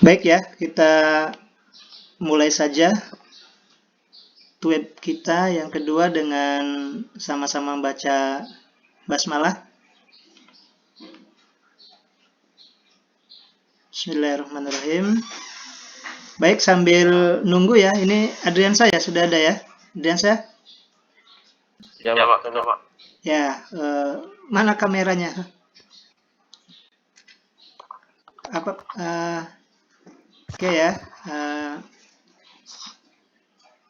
Baik ya, kita mulai saja tweet kita yang kedua dengan sama-sama baca basmalah. Bismillahirrahmanirrahim. Baik, sambil nunggu ya, ini Adriansa ya, sudah ada ya? Adriansa? Ya, Pak. Sudah, Pak. Ya, mana kameranya? Apa? Oke ya,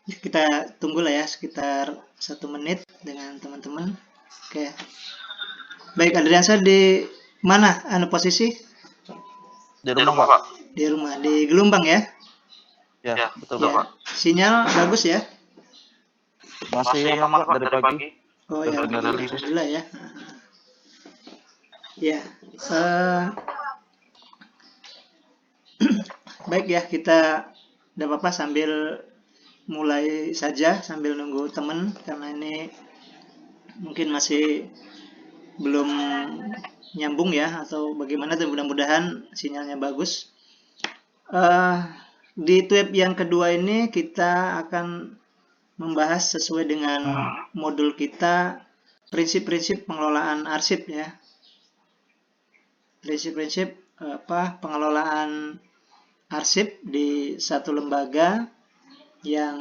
kita tunggulah ya sekitar 1 menit dengan teman-teman. Oke. Baik, Adriansa di mana? Posisi? Di rumah, Pak. Di rumah, di Gelombang ya? Ya, betul, Pak. Sinyal bagus ya? Masih aman, Pak, dari pagi. Oh ya, alhamdulillah ya. Ya, baik ya, kita tidak apa-apa sambil mulai saja sambil nunggu teman karena ini mungkin masih belum nyambung ya atau bagaimana, dan mudah-mudahan sinyalnya bagus. Di tweet yang kedua ini kita akan membahas sesuai dengan modul kita prinsip-prinsip pengelolaan arsip ya. Prinsip-prinsip pengelolaan arsip di satu lembaga yang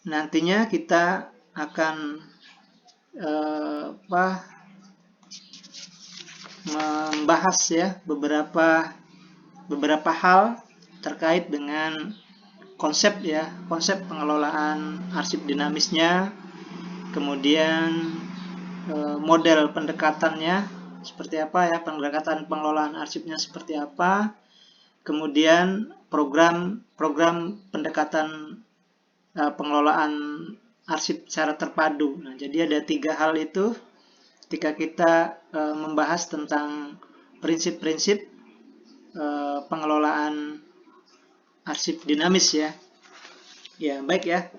nantinya kita akan membahas ya beberapa hal terkait dengan konsep ya, konsep pengelolaan arsip dinamisnya, kemudian model pendekatannya seperti apa ya, pendekatan pengelolaan arsipnya seperti apa, kemudian program pendekatan pengelolaan arsip secara terpadu. Nah, jadi ada 3 hal itu ketika kita membahas tentang prinsip-prinsip pengelolaan arsip dinamis ya. Ya, baik ya.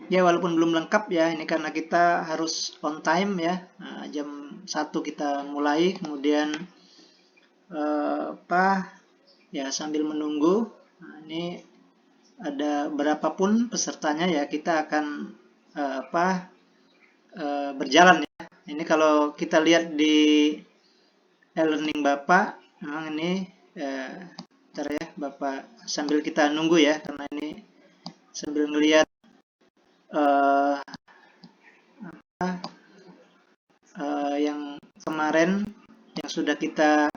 Ya, walaupun belum lengkap ya, ini karena kita harus on time ya. Nah, jam 1 kita mulai, kemudian ya sambil menunggu. Nah, ini ada berapapun pesertanya ya, kita akan berjalan ya. Ini kalau kita lihat di e-learning Bapak, memang ini bentar ya Bapak, sambil kita nunggu ya, karena ini sambil ngelihat yang kemarin yang sudah kita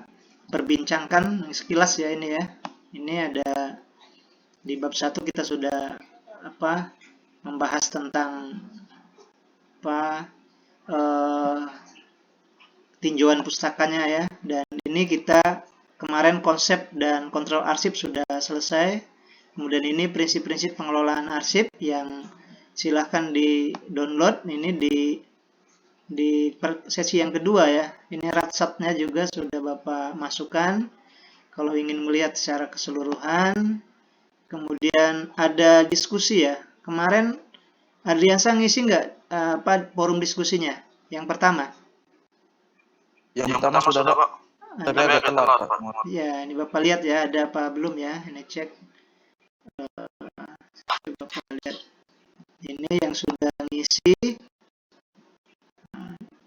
perbincangkan sekilas ya ini ya. Ini ada di bab 1 kita sudah membahas tentang tinjauan pustakanya ya, dan ini kita kemarin konsep dan kontrol arsip sudah selesai. Kemudian ini prinsip-prinsip pengelolaan arsip yang silahkan di download ini di sesi yang kedua ya. Ini ratsatnya juga sudah Bapak masukkan kalau ingin melihat secara keseluruhan. Kemudian ada diskusi ya. Kemarin Adriansa ngisi nggak forum diskusinya yang pertama? Yang pertama sudah, Pak. Tapi agak telat, Pak. Ya, ini Bapak lihat ya, ada apa belum ya? Ini cek. Bapak lihat. Ini yang sudah ngisi.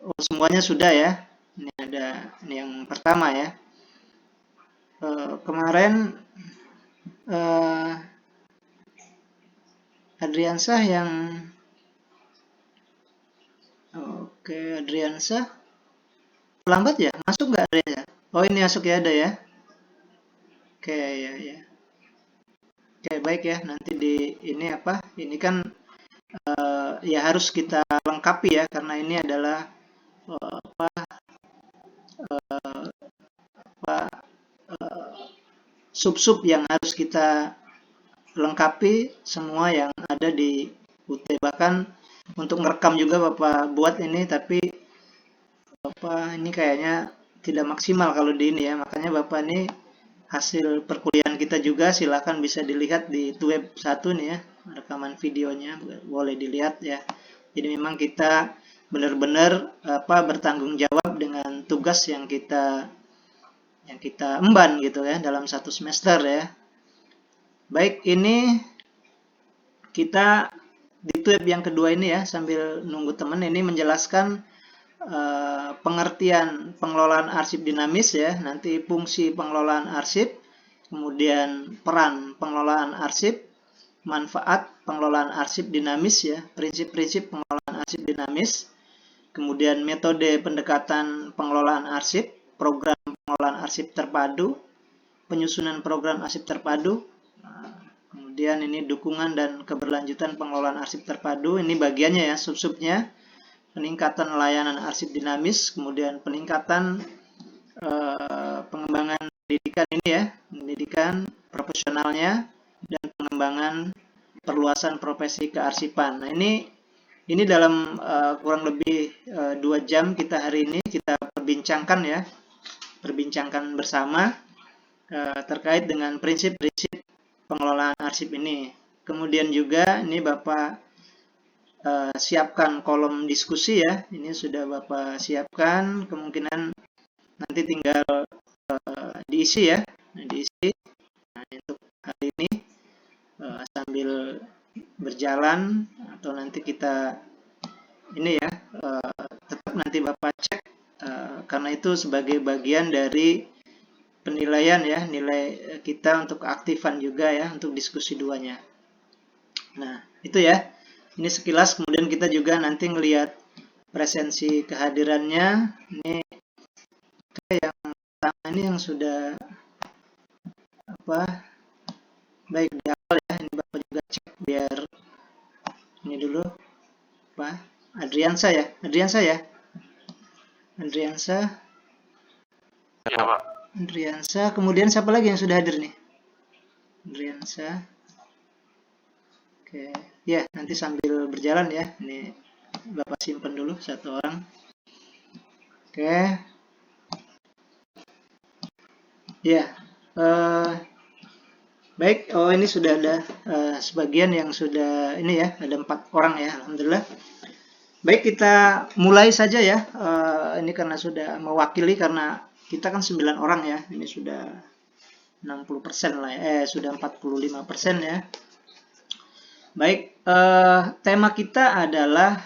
Oh, semuanya sudah ya. Ini ada ini yang pertama ya. Kemarin Adriansa yang Adriansa lambat ya? Masuk nggak Adriansa? Oh, ini masuk ya, ada ya. Oke, ya. Oke, baik ya. Nanti di ini ini kan ya harus kita lengkapi ya, karena ini adalah sub-sub yang harus kita lengkapi semua yang ada di UT. Bahkan untuk merekam juga Bapak buat ini, tapi ini kayaknya tidak maksimal kalau di ini ya. Makanya Bapak ini hasil perkuliahan kita juga silahkan bisa dilihat di web 1 nih ya, rekaman videonya boleh dilihat ya. Jadi memang kita benar-benar bertanggung jawab dengan tugas yang kita yang kita emban gitu ya dalam satu semester ya. Baik, ini kita di tab yang kedua ini ya, sambil nunggu teman ini menjelaskan pengertian pengelolaan arsip dinamis ya, nanti fungsi pengelolaan arsip, kemudian peran pengelolaan arsip, manfaat pengelolaan arsip dinamis ya, prinsip-prinsip pengelolaan arsip dinamis, kemudian metode pendekatan pengelolaan arsip, program pengelolaan arsip terpadu, penyusunan program arsip terpadu, kemudian ini dukungan dan keberlanjutan pengelolaan arsip terpadu, ini bagiannya ya, sub-subnya, peningkatan layanan arsip dinamis, kemudian peningkatan pengembangan pendidikan ini ya, pendidikan profesionalnya, dan pengembangan perluasan profesi kearsipan. Nah ini dalam kurang lebih 2 jam kita hari ini kita perbincangkan bersama terkait dengan prinsip-prinsip pengelolaan arsip ini. Kemudian juga ini Bapak siapkan kolom diskusi ya, ini sudah Bapak siapkan, kemungkinan nanti tinggal diisi ya, diisi. Nah, untuk hari ini sambil berjalan atau nanti kita ini ya, tetap nanti Bapak cek karena itu sebagai bagian dari penilaian ya, nilai kita untuk keaktifan juga ya untuk diskusi duanya. Nah itu ya, ini sekilas, kemudian kita juga nanti ngelihat presensi kehadirannya. Ini yang pertama ini yang sudah baik di awal ya, ini Bapak juga cek biar ini dulu Adriansa ya, Ya, Pak. kemudian siapa lagi yang sudah hadir nih? Adriansa. Oke, ya nanti sambil berjalan ya, ini Bapak simpan dulu satu orang. Oke, ya, baik. Oh ini sudah ada sebagian yang sudah ini ya, ada 4 orang ya, alhamdulillah. Baik, kita mulai saja ya. Ini karena sudah mewakili, karena kita kan 9 orang ya, ini sudah 60% lah ya, sudah 45% ya. Baik, tema kita adalah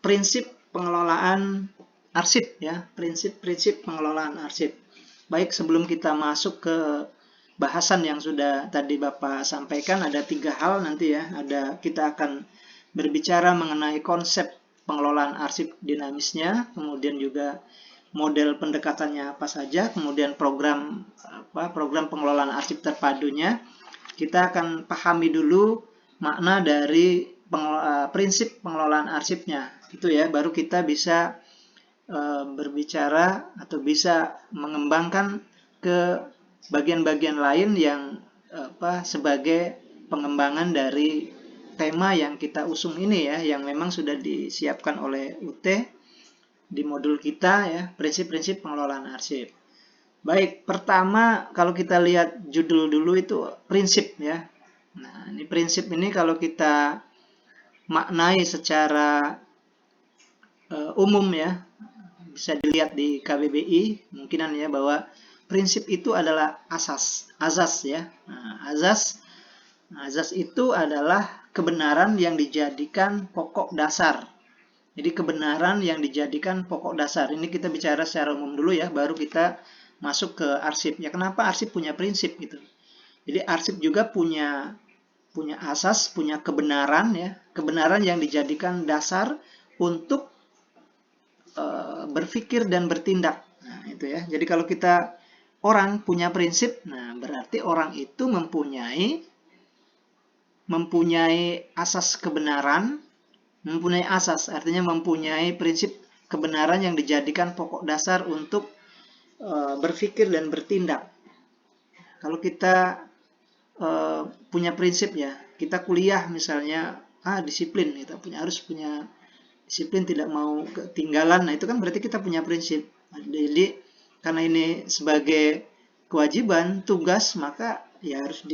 prinsip pengelolaan arsip ya, prinsip-prinsip pengelolaan arsip. Baik, sebelum kita masuk ke bahasan yang sudah tadi Bapak sampaikan, ada 3 hal nanti ya. Kita akan berbicara mengenai konsep pengelolaan arsip dinamisnya, kemudian juga model pendekatannya apa saja, kemudian program pengelolaan arsip terpadunya. Kita akan pahami dulu makna dari prinsip pengelolaan arsipnya, itu ya, baru kita bisa berbicara atau bisa mengembangkan ke bagian-bagian lain yang sebagai pengembangan dari tema yang kita usung ini ya, yang memang sudah disiapkan oleh UT di modul kita ya, prinsip-prinsip pengelolaan arsip. Baik, pertama kalau kita lihat judul dulu itu prinsip ya. Nah, ini prinsip ini kalau kita maknai secara umum ya, bisa dilihat di KBBI kemungkinan ya, bahwa prinsip itu adalah azas ya. Nah, azas itu adalah kebenaran yang dijadikan pokok dasar. Jadi kebenaran yang dijadikan pokok dasar. Ini kita bicara secara umum dulu ya, baru kita masuk ke arsip. Ya kenapa arsip punya prinsip gitu. Jadi arsip juga punya asas, punya kebenaran ya, kebenaran yang dijadikan dasar untuk berpikir dan bertindak. Nah, itu ya. Jadi kalau kita orang punya prinsip, nah berarti orang itu mempunyai asas kebenaran, mempunyai asas artinya mempunyai prinsip kebenaran yang dijadikan pokok dasar untuk berpikir dan bertindak. Kalau kita punya prinsip ya, kita kuliah misalnya disiplin, kita harus punya disiplin, tidak mau ketinggalan. Nah itu kan berarti kita punya prinsip. Jadi karena ini sebagai kewajiban, tugas, maka ya harus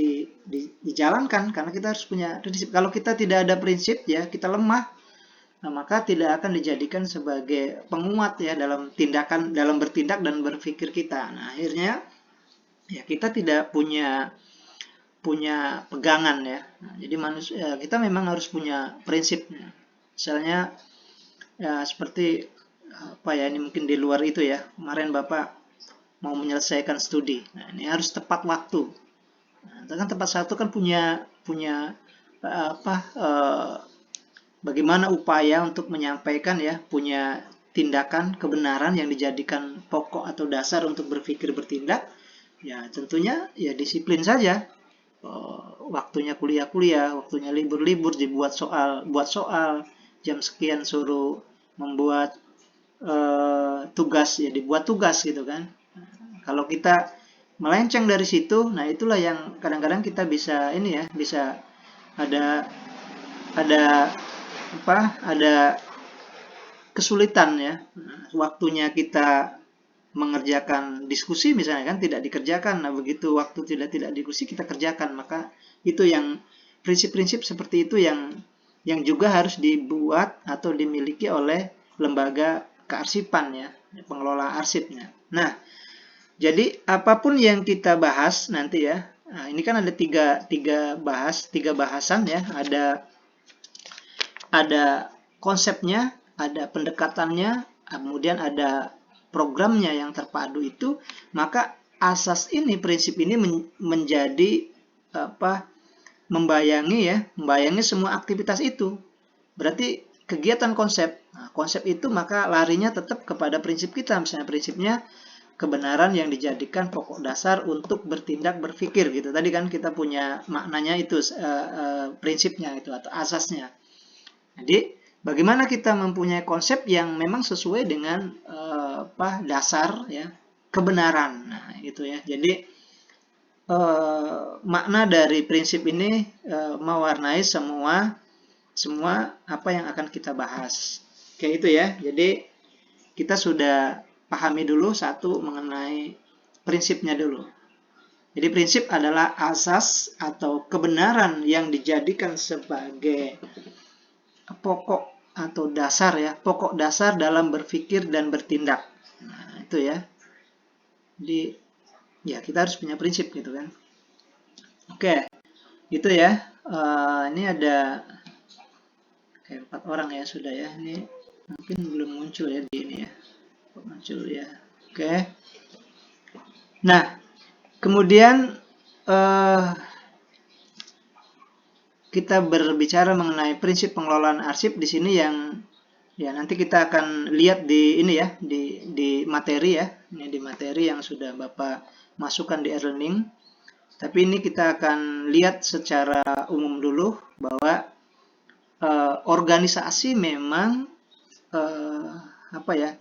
dijalankan karena kita harus punya prinsip. Kalau kita tidak ada prinsip ya, kita lemah, maka tidak akan dijadikan sebagai penguat ya dalam bertindak dan berpikir kita. Nah, akhirnya ya kita tidak punya pegangan ya. Nah, jadi manusia kita memang harus punya prinsipnya. Misalnya ya seperti apa ya, ini mungkin di luar itu ya. Kemarin Bapak mau menyelesaikan studi. Nah, ini harus tepat waktu. Nah, kan tepat waktu kan punya bagaimana upaya untuk menyampaikan ya, punya tindakan kebenaran yang dijadikan pokok atau dasar untuk berpikir bertindak. Ya tentunya ya disiplin saja. Waktunya kuliah, waktunya libur, dibuat buat soal, jam sekian suruh membuat tugas, ya dibuat tugas gitu kan. Kalau kita melenceng dari situ, nah itulah yang kadang-kadang kita bisa bisa ada kesulitan ya. Waktunya kita mengerjakan diskusi misalnya kan tidak dikerjakan. Nah, begitu waktu tidak diskusi kita kerjakan, maka itu yang prinsip-prinsip seperti itu yang juga harus dibuat atau dimiliki oleh lembaga kearsipan ya, pengelola arsipnya. Nah, jadi apapun yang kita bahas nanti ya, nah ini kan ada tiga bahasan ya, ada konsepnya, ada pendekatannya, kemudian ada programnya yang terpadu itu, maka asas ini, prinsip ini menjadi membayangi semua aktivitas itu. Berarti kegiatan konsep. Nah, konsep itu maka larinya tetap kepada prinsip kita, misalnya prinsipnya kebenaran yang dijadikan pokok dasar untuk bertindak berpikir gitu. Tadi kan kita punya maknanya itu prinsipnya itu atau asasnya. Jadi bagaimana kita mempunyai konsep yang memang sesuai dengan dasar ya kebenaran. Nah, gitu ya. Jadi makna dari prinsip ini mewarnai semua apa yang akan kita bahas. Kayak itu ya. Jadi kita sudah pahami dulu satu mengenai prinsipnya dulu. Jadi prinsip adalah asas atau kebenaran yang dijadikan sebagai pokok atau dasar ya, pokok dasar dalam berpikir dan bertindak. Nah, itu ya. Jadi ya kita harus punya prinsip gitu kan. Oke, gitu ya. Ini ada kayak 4 orang ya sudah ya. Ini mungkin belum muncul ya di ini ya. Muncul ya. Oke. Nah, kemudian kita berbicara mengenai prinsip pengelolaan arsip di sini yang ya nanti kita akan lihat di ini ya, di materi ya. Ini di materi yang sudah Bapak masukkan di e-learning. Tapi ini kita akan lihat secara umum dulu bahwa organisasi memang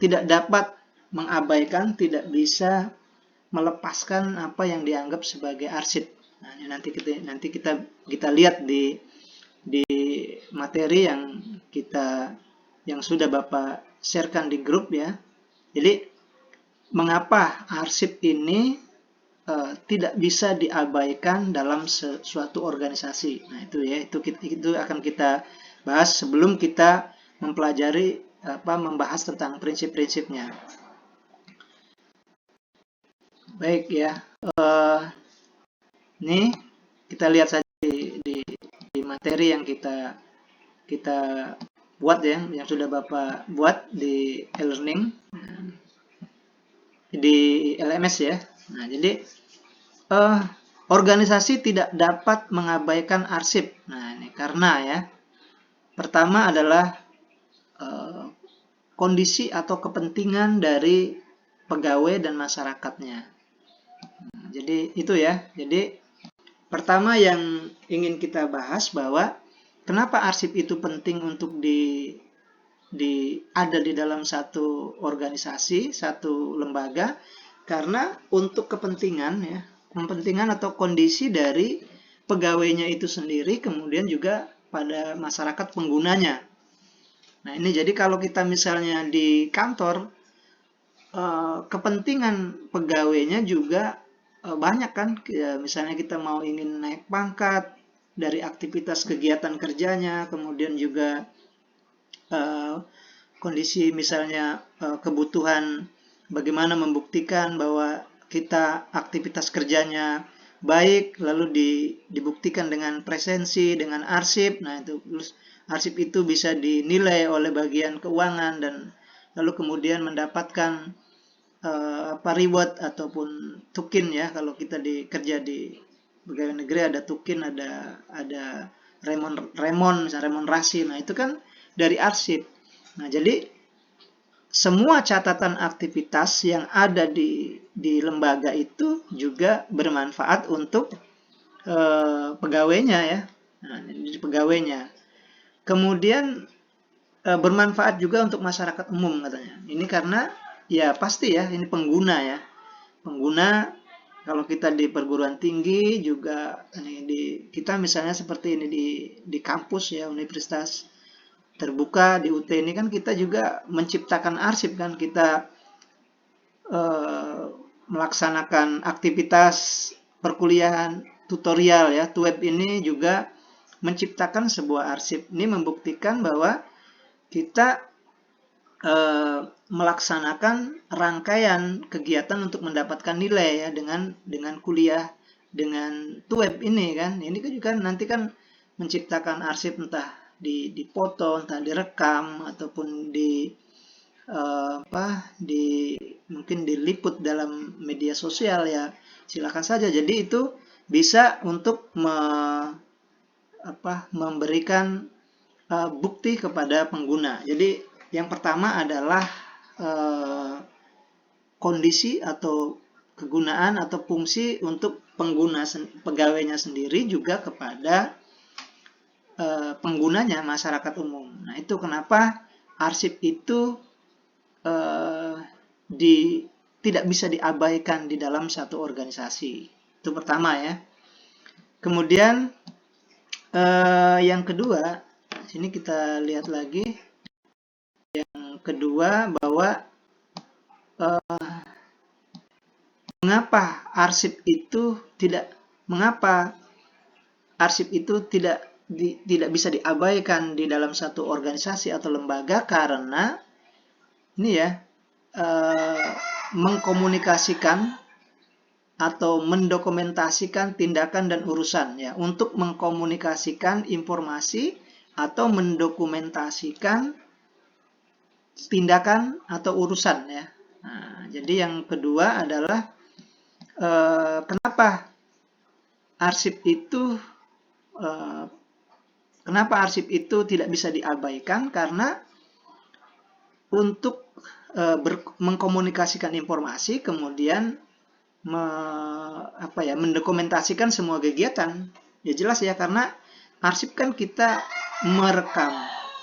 tidak dapat mengabaikan, tidak bisa melepaskan apa yang dianggap sebagai arsip. Nah, ini nanti kita lihat di materi yang sudah Bapak sharekan di grup ya. Jadi mengapa arsip ini tidak bisa diabaikan dalam suatu organisasi. Nah, itu akan kita bahas sebelum kita mempelajari membahas tentang prinsip-prinsipnya. Baik ya. Ini kita lihat saja di materi yang kita buat ya, yang sudah Bapak buat di e-learning di LMS ya. Nah, jadi organisasi tidak dapat mengabaikan arsip. Nah, ini karena ya, pertama adalah kondisi atau kepentingan dari pegawai dan masyarakatnya. Nah, jadi itu ya. Jadi pertama yang ingin kita bahas bahwa kenapa arsip itu penting untuk ada di dalam satu organisasi, satu lembaga, karena untuk kepentingan atau kondisi dari pegawainya itu sendiri, kemudian juga pada masyarakat penggunanya. Nah, ini jadi kalau kita misalnya di kantor, kepentingan pegawainya juga banyak kan, ya, misalnya kita mau ingin naik pangkat dari aktivitas kegiatan kerjanya, kemudian juga kondisi misalnya kebutuhan bagaimana membuktikan bahwa kita aktivitas kerjanya baik, lalu dibuktikan dengan presensi, dengan arsip. Nah, itu arsip itu bisa dinilai oleh bagian keuangan dan lalu kemudian mendapatkan reward ataupun tukin ya. Kalau kita kerja di pegawai negeri ada tukin, ada remunerasi. Nah, itu kan dari arsip. Nah, jadi semua catatan aktivitas yang ada di lembaga itu juga bermanfaat untuk pegawainya ya. Nah, jadi pegawainya. Kemudian bermanfaat juga untuk masyarakat umum katanya. Ini karena ya pasti ya, ini pengguna ya. Pengguna kalau kita di perguruan tinggi juga kita misalnya seperti ini di kampus ya, universitas terbuka di UT ini kan kita juga menciptakan arsip kan, kita melaksanakan aktivitas perkuliahan tutorial ya, web ini juga menciptakan sebuah arsip. Ini membuktikan bahwa kita melaksanakan rangkaian kegiatan untuk mendapatkan nilai ya dengan kuliah dengan web ini kan. Ini kan juga nanti kan menciptakan arsip entah dipoto, entah direkam ataupun mungkin diliput dalam media sosial ya. Silakan saja. Jadi itu bisa untuk memberikan bukti kepada pengguna. Jadi yang pertama adalah kondisi atau kegunaan atau fungsi untuk pengguna pegawainya sendiri juga kepada penggunanya masyarakat umum. Nah, itu kenapa arsip itu tidak bisa diabaikan di dalam satu organisasi. Itu pertama ya. Kemudian yang kedua, sini kita lihat lagi. Yang kedua bahwa mengapa arsip itu tidak bisa diabaikan di dalam satu organisasi atau lembaga, karena ini ya mengkomunikasikan atau mendokumentasikan tindakan dan urusan ya, untuk mengkomunikasikan informasi atau mendokumentasikan tindakan atau urusan ya. Nah, jadi yang kedua adalah kenapa arsip itu tidak bisa diabaikan, karena untuk mengkomunikasikan informasi kemudian mendokumentasikan semua kegiatan ya, jelas ya, karena arsip kan kita merekam,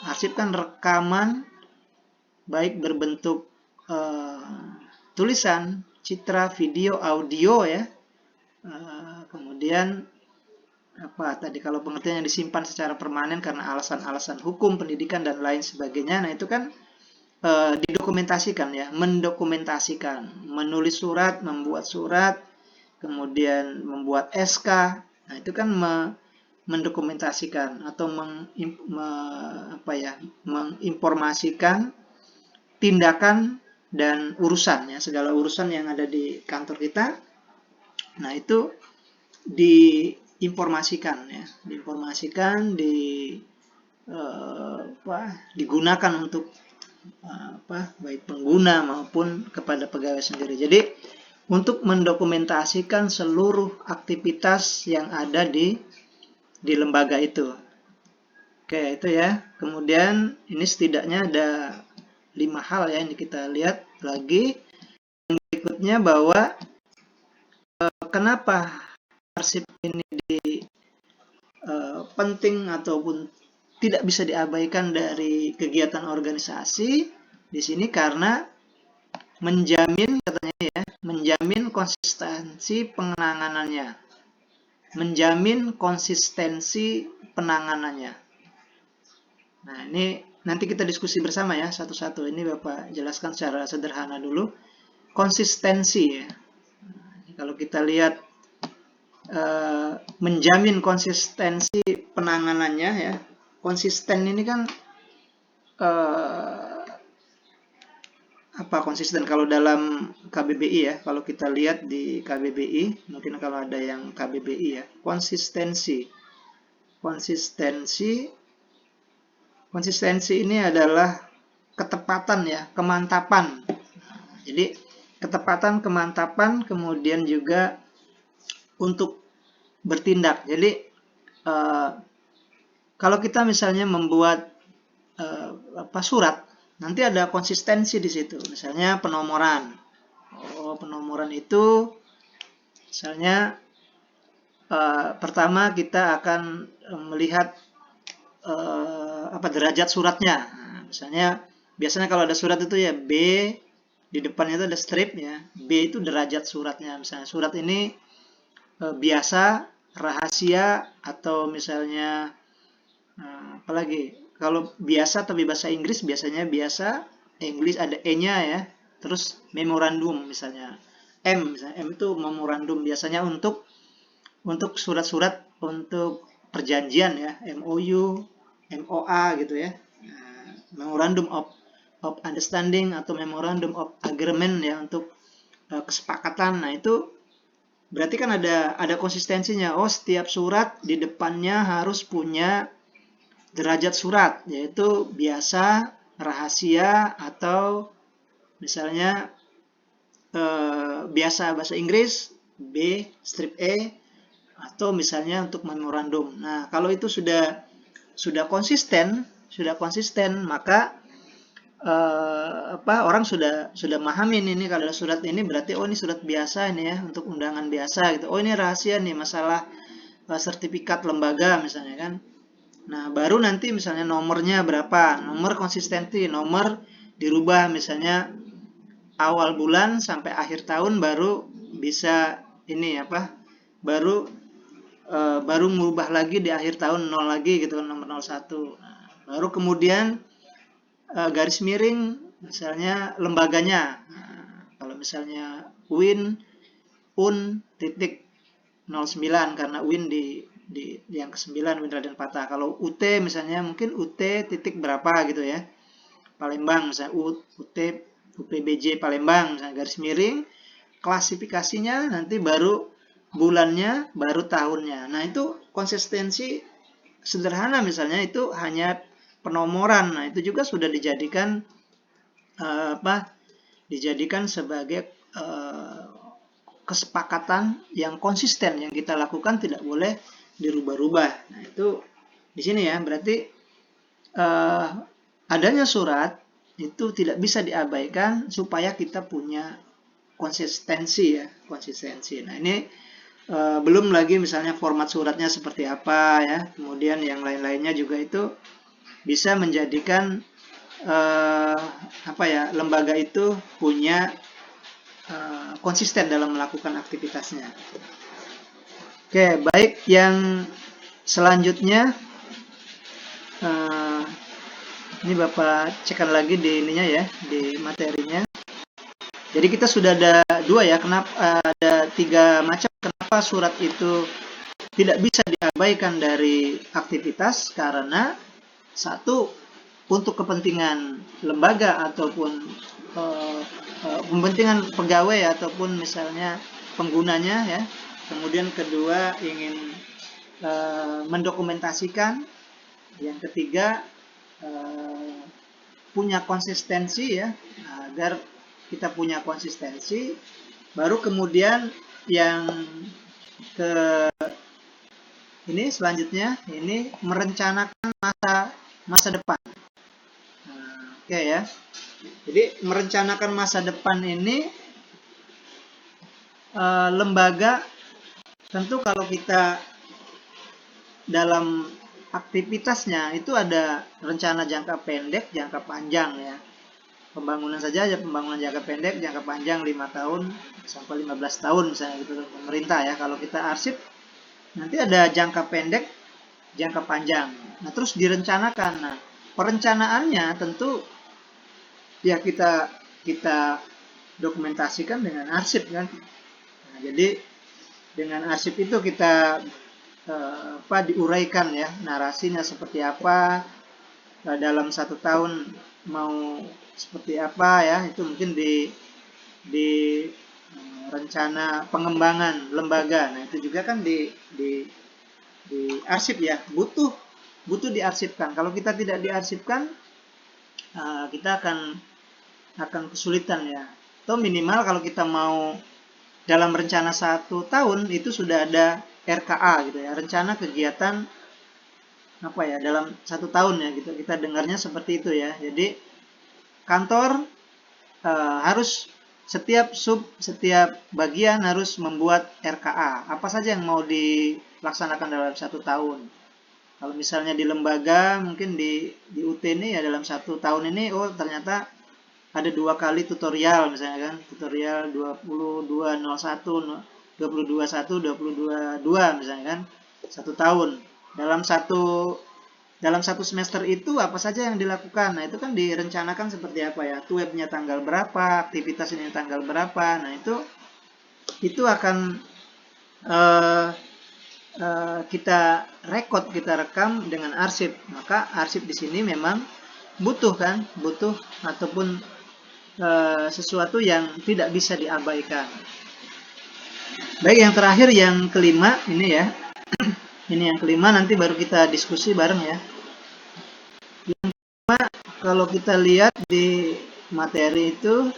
arsip kan rekaman baik berbentuk tulisan, citra, video, audio ya. Kemudian kalau pengertiannya disimpan secara permanen karena alasan-alasan hukum, pendidikan dan lain sebagainya. Nah, itu kan didokumentasikan ya, mendokumentasikan, menulis surat, membuat surat, kemudian membuat SK. Nah, itu kan mendokumentasikan atau menginformasikan tindakan dan urusan ya, segala urusan yang ada di kantor kita. Nah, itu diinformasikan ya, digunakan untuk baik pengguna maupun kepada pegawai sendiri. Jadi untuk mendokumentasikan seluruh aktivitas yang ada di lembaga itu. Oke, itu ya. Kemudian ini setidaknya ada 5 hal ya, ini kita lihat lagi. Yang berikutnya bahwa kenapa arsip ini penting ataupun tidak bisa diabaikan dari kegiatan organisasi di sini, karena menjamin konsistensi penanganannya. Nah, ini nanti kita diskusi bersama ya, satu-satu. Ini Bapak jelaskan secara sederhana dulu. Konsistensi ya. Kalau kita lihat menjamin konsistensi penanganannya ya. Konsisten ini kan apa konsisten kalau dalam KBBI ya, kalau kita lihat di KBBI, mungkin kalau ada yang KBBI ya, konsistensi ini adalah ketepatan ya, kemantapan. Jadi ketepatan, kemantapan, kemudian juga untuk bertindak. Jadi kalau kita misalnya membuat surat, nanti ada konsistensi di situ. Misalnya penomoran. Penomoran itu misalnya pertama kita akan melihat derajat suratnya. Nah, misalnya biasanya kalau ada surat itu ya B, di depannya itu ada strip ya. B itu derajat suratnya. Misalnya surat ini biasa, rahasia, atau misalnya apalagi kalau biasa tapi bahasa Inggris biasanya biasa, Inggris ada E-nya ya. Terus memorandum misalnya. Misalnya M itu memorandum biasanya untuk surat-surat untuk perjanjian ya, MOU, MOA gitu ya. Memorandum of understanding atau memorandum of agreement ya, untuk kesepakatan. Nah, itu berarti kan ada konsistensinya. Setiap surat di depannya harus punya derajat surat, yaitu biasa, rahasia, atau misalnya biasa bahasa Inggris, B, strip E, atau misalnya untuk memorandum. Nah, kalau itu sudah konsisten, maka orang sudah memahami ini kalau ada surat ini berarti ini surat biasa ini ya, untuk undangan biasa gitu. Ini rahasia nih, masalah sertifikat lembaga misalnya kan. Nah, baru nanti misalnya nomornya berapa, nomor konsistensi, nomor dirubah misalnya awal bulan sampai akhir tahun baru bisa ini baru mengubah lagi di akhir tahun 0 lagi gitu kan, nomor 01. Nah, baru kemudian garis miring misalnya lembaganya. Nah, kalau misalnya UIN titik 09 karena UIN di yang ke-9 UIN Raden Patah. Kalau UT misalnya mungkin UT titik berapa gitu ya. Palembang misalnya UT UPBJ Palembang misalnya garis miring, klasifikasinya nanti baru bulannya, baru tahunnya. Nah, itu konsistensi sederhana misalnya itu hanya penomoran. Nah, itu juga sudah dijadikan dijadikan sebagai kesepakatan yang konsisten yang kita lakukan, tidak boleh dirubah-rubah. Nah, itu di sini ya, berarti adanya surat itu tidak bisa diabaikan supaya kita punya konsistensi ya, konsistensi. Nah, ini belum lagi misalnya format suratnya seperti apa ya, kemudian yang lain-lainnya juga itu bisa menjadikan lembaga itu punya konsisten dalam melakukan aktivitasnya. Oke, baik, yang selanjutnya ini Bapak cekkan lagi di ininya ya, di materinya. Jadi kita sudah ada 2 ya, kenapa ada 3 macam kenapa surat itu tidak bisa diabaikan dari aktivitas, karena satu, untuk kepentingan lembaga ataupun kepentingan pegawai ataupun misalnya penggunanya ya. Kemudian kedua, ingin mendokumentasikan. Yang ketiga, punya konsistensi ya. Nah, agar kita punya konsistensi, baru kemudian yang ke ini selanjutnya ini merencanakan masa depan. Oke ya. Jadi merencanakan masa depan ini lembaga tentu kalau kita dalam aktivitasnya itu ada rencana jangka pendek, jangka panjang ya. Pembangunan saja ada pembangunan jangka pendek, jangka panjang 5 tahun sampai 15 tahun misalnya gitu pemerintah ya. Kalau kita arsip nanti ada jangka pendek, jangka panjang. Nah, terus direncanakan. Nah, perencanaannya tentu ya kita dokumentasikan dengan arsip kan. Nah, jadi dengan arsip itu kita diuraikan ya, narasinya seperti apa, dalam 1 tahun mau seperti apa ya, itu mungkin di rencana pengembangan lembaga. Nah, itu juga kan di arsip ya, butuh diarsipkan. Kalau kita tidak diarsipkan, kita akan kesulitan ya. Atau minimal kalau kita mau dalam rencana 1 tahun itu sudah ada RKA gitu ya, rencana kegiatan apa ya dalam 1 tahun ya gitu. Kita dengarnya seperti itu ya. Jadi kantor harus setiap bagian harus membuat RKA. Apa saja yang mau dilaksanakan dalam 1 tahun. Kalau misalnya di lembaga, mungkin di UT ini ya dalam 1 tahun ini, oh ternyata ada 2 kali tutorial misalnya kan, tutorial 2201, 2021, 2022 misalnya kan, 1 tahun. Dalam satu semester itu apa saja yang dilakukan. Nah, itu kan direncanakan seperti apa ya. Webnya tanggal berapa, aktivitas ini tanggal berapa. Nah, itu akan kita rekam dengan arsip. Maka arsip di sini memang butuh ataupun sesuatu yang tidak bisa diabaikan. Baik, yang terakhir yang kelima ini ya. Ini yang kelima, nanti baru kita diskusi bareng ya. Yang kelima, kalau kita lihat di materi itu,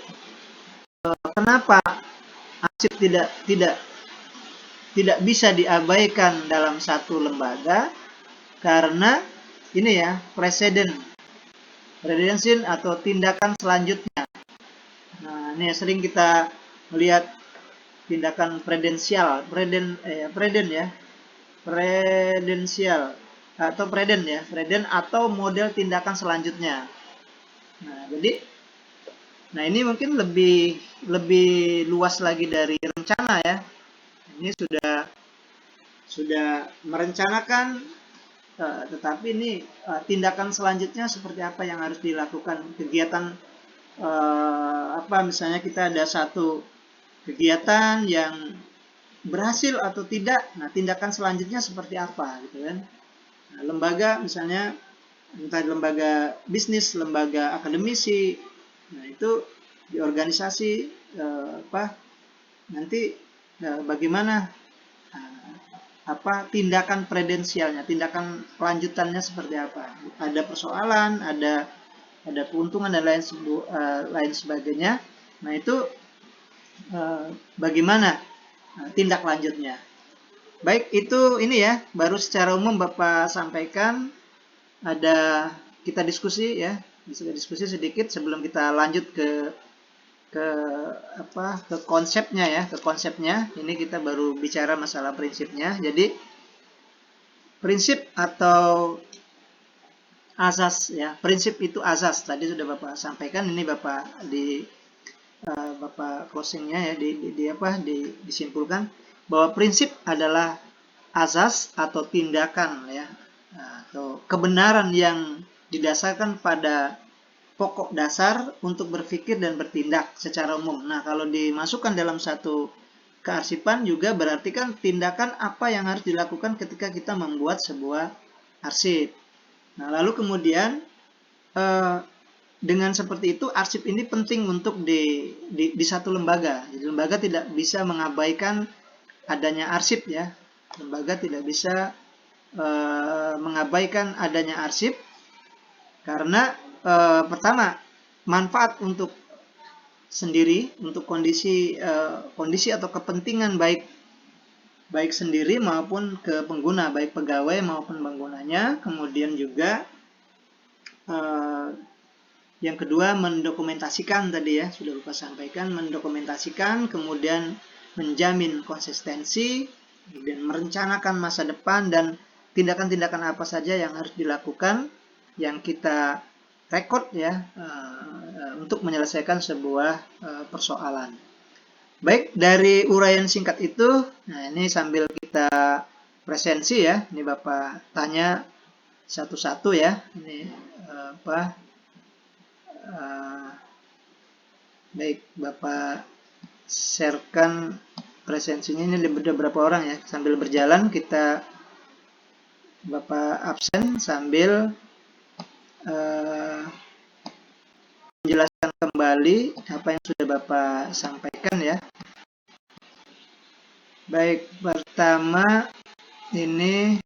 kenapa arsip tidak bisa diabaikan dalam satu lembaga? Karena ini ya, presidensil atau tindakan selanjutnya. Nah, ini sering kita melihat tindakan prudensial atau model tindakan selanjutnya. Nah, ini mungkin lebih luas lagi dari rencana ya. Ini sudah merencanakan, tetapi ini tindakan selanjutnya seperti apa yang harus dilakukan. Kegiatan misalnya kita ada satu kegiatan yang berhasil atau tidak, nah tindakan selanjutnya seperti apa gitu kan. Nah, lembaga misalnya entah lembaga bisnis, lembaga akademisi, nah itu di organisasi nanti bagaimana tindakan prudensialnya, tindakan lanjutannya seperti apa. Ada persoalan, ada keuntungan dan lain sebagainya. Nah, itu bagaimana tindak lanjutnya. Baik, itu ini ya, baru secara umum Bapak sampaikan. Kita diskusi ya, diskusi sedikit sebelum kita lanjut ke konsepnya ya, Ini kita baru bicara masalah prinsipnya. Jadi prinsip atau azas ya, prinsip itu azas tadi sudah Bapak sampaikan. Ini Bapak Bapak closingnya ya, disimpulkan bahwa prinsip adalah azas atau tindakan ya, atau kebenaran yang didasarkan pada pokok dasar untuk berpikir dan bertindak secara umum. Nah, kalau dimasukkan dalam satu kearsipan juga berarti kan tindakan apa yang harus dilakukan ketika kita membuat sebuah arsip. Nah, lalu kemudian dengan seperti itu, arsip ini penting untuk di satu lembaga. Jadi lembaga tidak bisa mengabaikan adanya arsip ya. Lembaga tidak bisa mengabaikan adanya arsip karena pertama, manfaat untuk sendiri, untuk kondisi atau kepentingan baik sendiri maupun ke pengguna, baik pegawai maupun penggunanya. Kemudian juga yang kedua, mendokumentasikan tadi ya, sudah Bapak sampaikan, mendokumentasikan, kemudian menjamin konsistensi, kemudian merencanakan masa depan dan tindakan-tindakan apa saja yang harus dilakukan, yang kita rekod ya, untuk menyelesaikan sebuah persoalan. Baik, dari uraian singkat itu, nah ini sambil kita presensi ya, ini Bapak tanya satu-satu ya, ini baik, Bapak sharekan presensinya. Ini ada berapa orang ya, sambil berjalan kita Bapak absen sambil menjelaskan kembali apa yang sudah Bapak sampaikan ya. Baik, pertama ini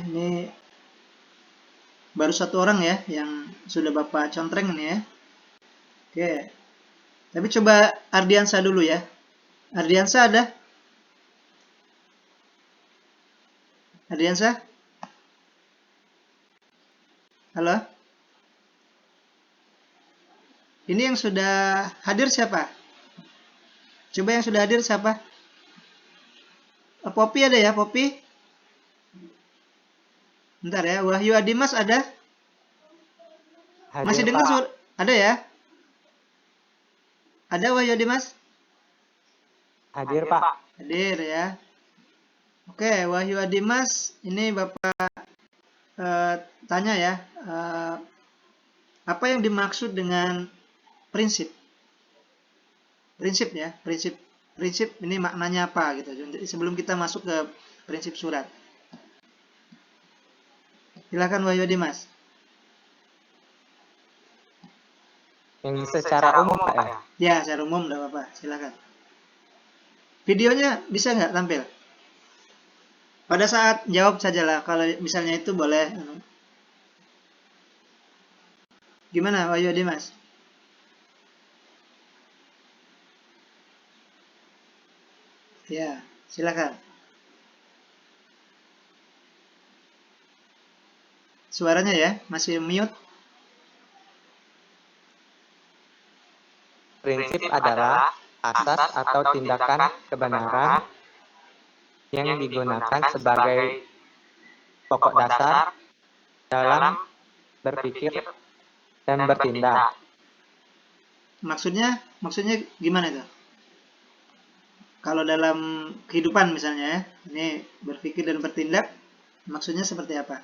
ini baru satu orang ya yang sudah Bapak contreng nih ya. Oke. Tapi coba Ardiansa dulu ya. Ardiansa ada? Ardiansa? Halo? Ini yang sudah hadir siapa? Coba yang sudah hadir siapa? Poppy ada ya, Poppy? Bentar ya, Wahyu Adimas ada? Hadir, Masih dengar suara? Ada ya? Ada Wahyu Adimas? Hadir, Pak. Hadir ya. Oke, Wahyu Adimas, ini Bapak tanya ya, apa yang dimaksud dengan prinsip? Prinsip ya, prinsip ini maknanya apa gitu. Sebelum kita masuk ke prinsip surat. Silakan Wahyu Adimas. Yang secara umum, Pak ya? Ya, secara umum enggak apa-apa, silakan. Videonya bisa nggak tampil? Pada saat jawab sajalah, kalau misalnya itu boleh. Gimana Wahyu Adimas? Ya, silakan. Suaranya ya, masih mute. Prinsip adalah asas atau tindakan kebenaran yang digunakan sebagai pokok dasar dalam berpikir dan bertindak. Maksudnya gimana itu? Kalau dalam kehidupan misalnya ya, ini berpikir dan bertindak, maksudnya seperti apa?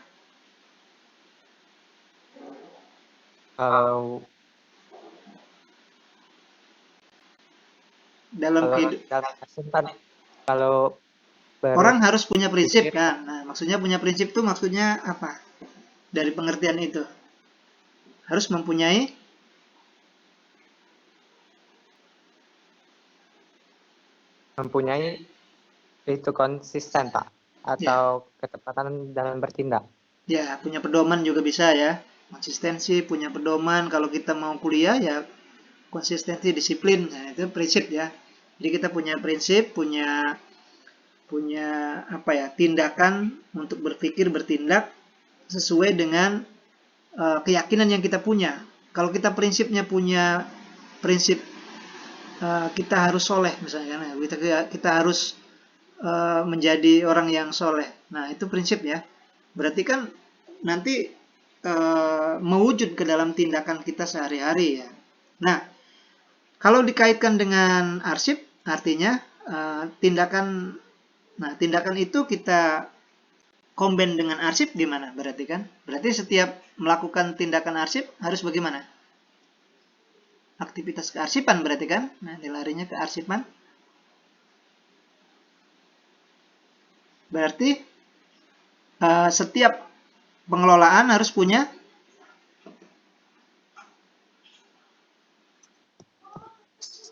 Kalau orang harus punya prinsip kan. Nah, maksudnya punya prinsip itu maksudnya apa? Dari pengertian itu. Harus mempunyai itu konsisten, Pak, atau ketepatan dalam bertindak. Ya, punya pedoman juga bisa ya. Konsistensi, punya pedoman. Kalau kita mau kuliah ya konsistensi, disiplin. Nah, itu prinsip ya. Jadi kita punya prinsip, punya apa ya, tindakan untuk berpikir, bertindak sesuai dengan keyakinan yang kita punya. Kalau kita prinsipnya punya prinsip kita harus soleh misalnya, kita harus menjadi orang yang soleh. Nah, itu prinsip ya. Berarti kan nanti mewujud ke dalam tindakan kita sehari-hari ya. Nah, kalau dikaitkan dengan arsip, artinya tindakan itu kita combine dengan arsip gimana? Berarti setiap melakukan tindakan arsip harus bagaimana? Aktivitas kearsipan berarti kan? Nah, dilarinya ke arsipan. Berarti setiap pengelolaan harus punya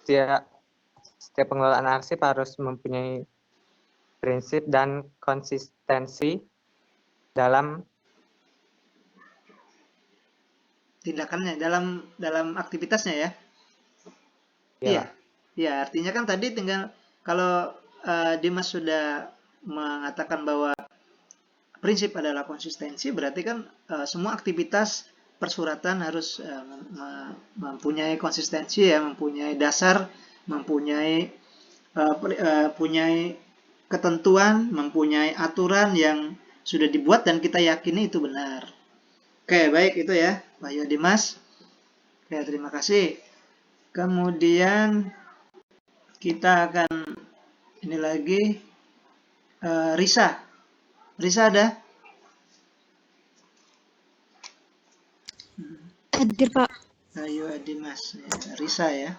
setiap pengelolaan arsip harus mempunyai prinsip dan konsistensi dalam tindakannya, dalam aktivitasnya ya. Iya. Iya, artinya kan tadi tinggal kalau Dimas sudah mengatakan bahwa prinsip adalah konsistensi, berarti kan semua aktivitas persuratan harus mempunyai konsistensi ya, mempunyai dasar, mempunyai ketentuan, mempunyai aturan yang sudah dibuat dan kita yakini itu benar. Oke, baik itu ya, Wahyu Dimas. Oke, terima kasih. Kemudian kita akan ini lagi Risa. Risa ada? Hadir, Pak. Ayo Dimas, Risa ya.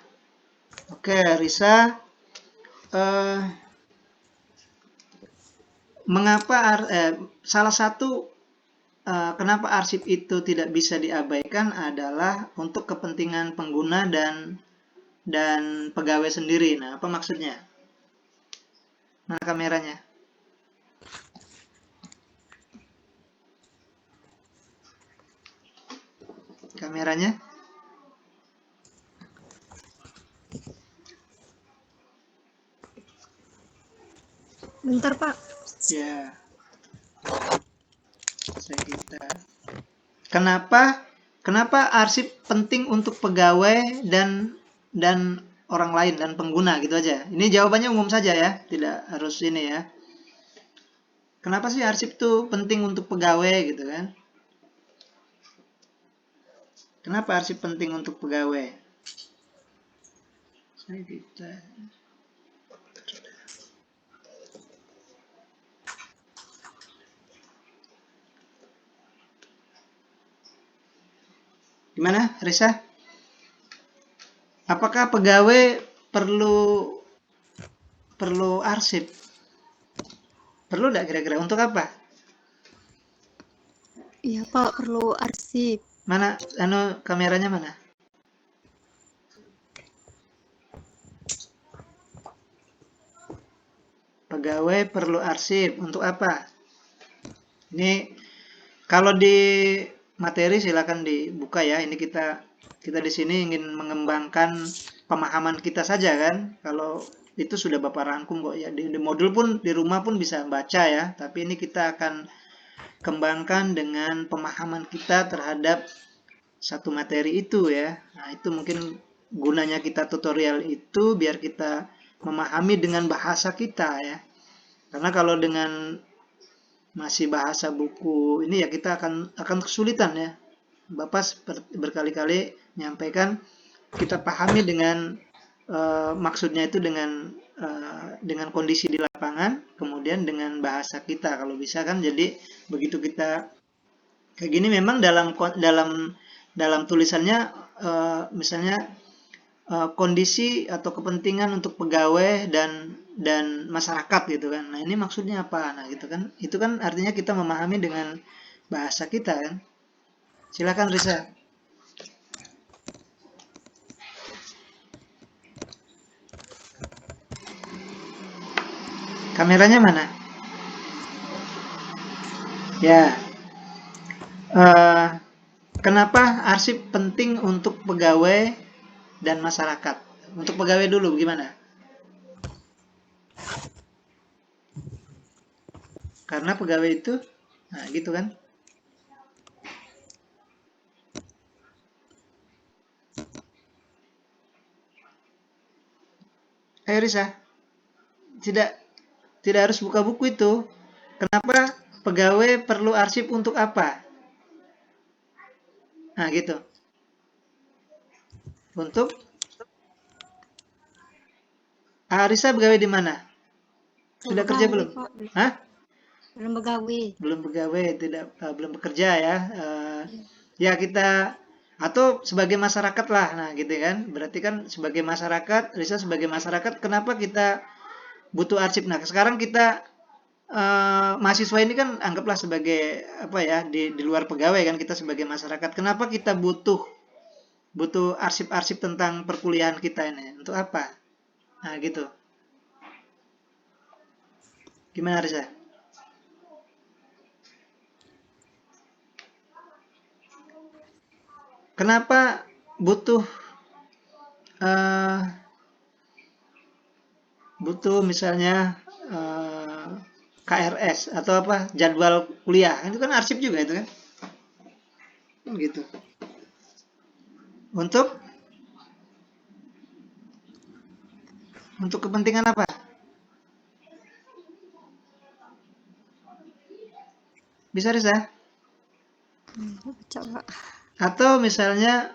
Oke, Risa, mengapa salah satu kenapa arsip itu tidak bisa diabaikan adalah untuk kepentingan pengguna dan pegawai sendiri. Nah, apa maksudnya? Mana kameranya? Kameranya? Bentar, Pak. Ya. Kenapa arsip penting untuk pegawai dan orang lain dan pengguna gitu aja. Ini jawabannya umum saja ya, tidak harus ini ya. Kenapa sih arsip itu penting untuk pegawai gitu kan? Kenapa arsip penting untuk pegawai? Gimana, Risa? Apakah pegawai perlu arsip? Perlu nggak kira-kira? Untuk apa? Iya, Pak, perlu arsip. Mana, kameranya mana? Pegawai perlu arsip. Untuk apa? Ini kalau di materi silakan dibuka ya. Ini kita di sini ingin mengembangkan pemahaman kita saja kan. Kalau itu sudah Bapak rangkum kok ya. Di modul pun di rumah pun bisa baca ya. Tapi ini kita akan kembangkan dengan pemahaman kita terhadap satu materi itu ya. Nah, itu mungkin gunanya kita tutorial itu biar kita memahami dengan bahasa kita ya. Karena kalau dengan masih bahasa buku ini ya kita akan kesulitan ya. Bapak berkali-kali menyampaikan kita pahami dengan maksudnya itu dengan kondisi di lapangan, kemudian dengan bahasa kita kalau bisa kan. Jadi begitu kita kayak gini memang dalam tulisannya misalnya kondisi atau kepentingan untuk pegawai dan masyarakat gitu kan. Nah, ini maksudnya apa? Nah, gitu kan. Itu kan artinya kita memahami dengan bahasa kita kan. Silakan Risa. Kameranya mana? Ya. Kenapa arsip penting untuk pegawai dan masyarakat? Untuk pegawai dulu gimana? Karena pegawai itu, nah gitu kan? Ayo Risa, tidak harus buka buku itu. Kenapa pegawai perlu arsip untuk apa? Nah gitu. Untuk Risa pegawai di mana? Sudah kerja belum? Hah? Belum pegawai. Belum pegawai, belum bekerja ya. Ya kita atau sebagai masyarakat lah, nah gitu kan. Berarti kan sebagai masyarakat, Risa sebagai masyarakat, kenapa kita butuh arsip? Nah sekarang kita mahasiswa ini kan anggaplah sebagai apa ya di luar pegawai kan, kita sebagai masyarakat. Kenapa kita butuh arsip-arsip tentang perkuliahan kita ini? Untuk apa? Nah gitu. Gimana Risa? Kenapa butuh misalnya KRS atau apa jadwal kuliah, itu kan arsip juga itu kan? Gitu. Untuk kepentingan apa? Bisa Risa? Coba. Atau misalnya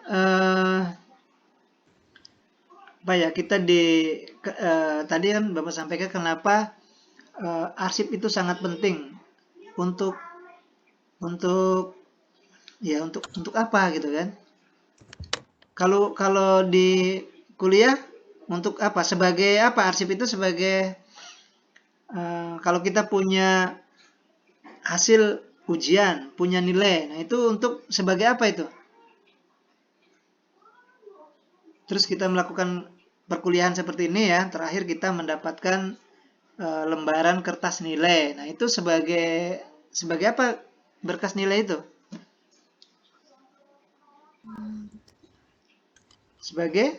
apa ya, kita tadi kan Bapak sampaikan kenapa arsip itu sangat penting untuk apa gitu kan. Kalau di kuliah untuk apa? Sebagai apa? Arsip itu sebagai kalau kita punya hasil ujian, punya nilai. Nah, itu untuk sebagai apa itu? Terus kita melakukan perkuliahan seperti ini ya, terakhir kita mendapatkan lembaran kertas nilai. Nah, itu sebagai apa berkas nilai itu? Sebagai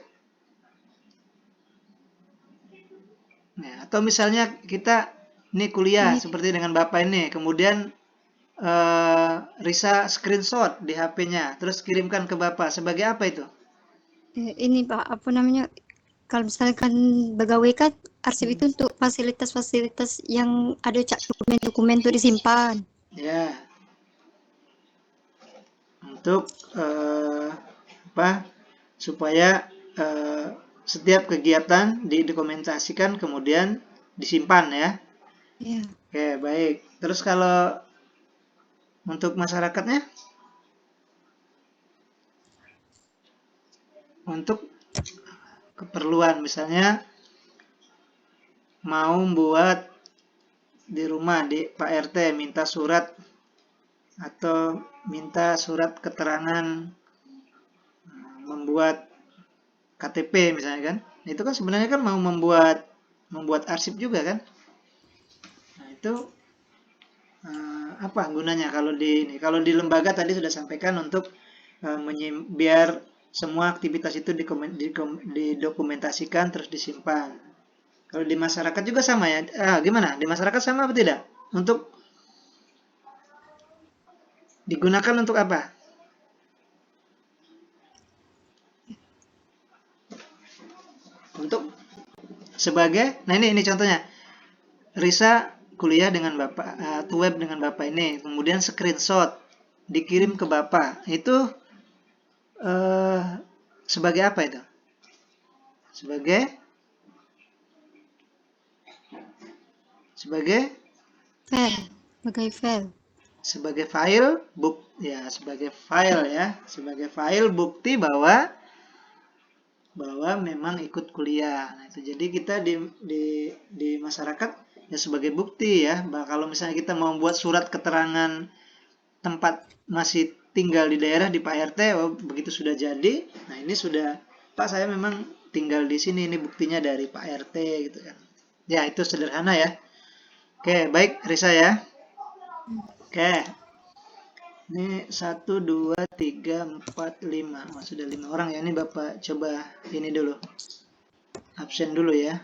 nah, atau misalnya kita ini kuliah seperti dengan Bapak ini, kemudian Risa screenshot di HP-nya, terus kirimkan ke Bapak. Sebagai apa itu? Ini Pak, apa namanya? Kalau misalkan pegawai kan arsip itu untuk fasilitas-fasilitas yang ada dokumen-dokumen itu disimpan. Ya, untuk apa? Supaya setiap kegiatan didokumentasikan kemudian disimpan ya. Ya. Oke, baik. Terus kalau untuk masyarakatnya? Untuk keperluan misalnya mau buat di rumah di Pak RT minta surat atau minta surat keterangan membuat KTP misalnya kan. Itu kan sebenarnya kan mau membuat arsip juga kan. Nah, itu apa gunanya kalau di lembaga tadi sudah sampaikan untuk biar semua aktivitas itu didokumentasikan terus disimpan. Kalau di masyarakat juga sama ya. Gimana? Di masyarakat sama atau tidak? Untuk digunakan untuk apa? Untuk sebagai, nah ini contohnya. Risa kuliah dengan Bapak, web dengan Bapak ini, kemudian screenshot dikirim ke Bapak. Itu sebagai apa itu? Sebagai File, sebagai file. Sebagai file sebagai file bukti bahwa memang ikut kuliah. Nah, itu jadi kita di masyarakat ya sebagai bukti ya. Kalau misalnya kita mau buat surat keterangan tempat masih tinggal di daerah di Pak RT, begitu sudah jadi, nah ini sudah Pak saya memang tinggal di sini, ini buktinya dari Pak RT gitu kan. Ya itu sederhana ya. Oke, baik Risa ya. Oke. Ini 1, 2, 3, 4, 5. Oh, sudah 5 orang ya. Ini Bapak coba ini dulu. Absen dulu ya.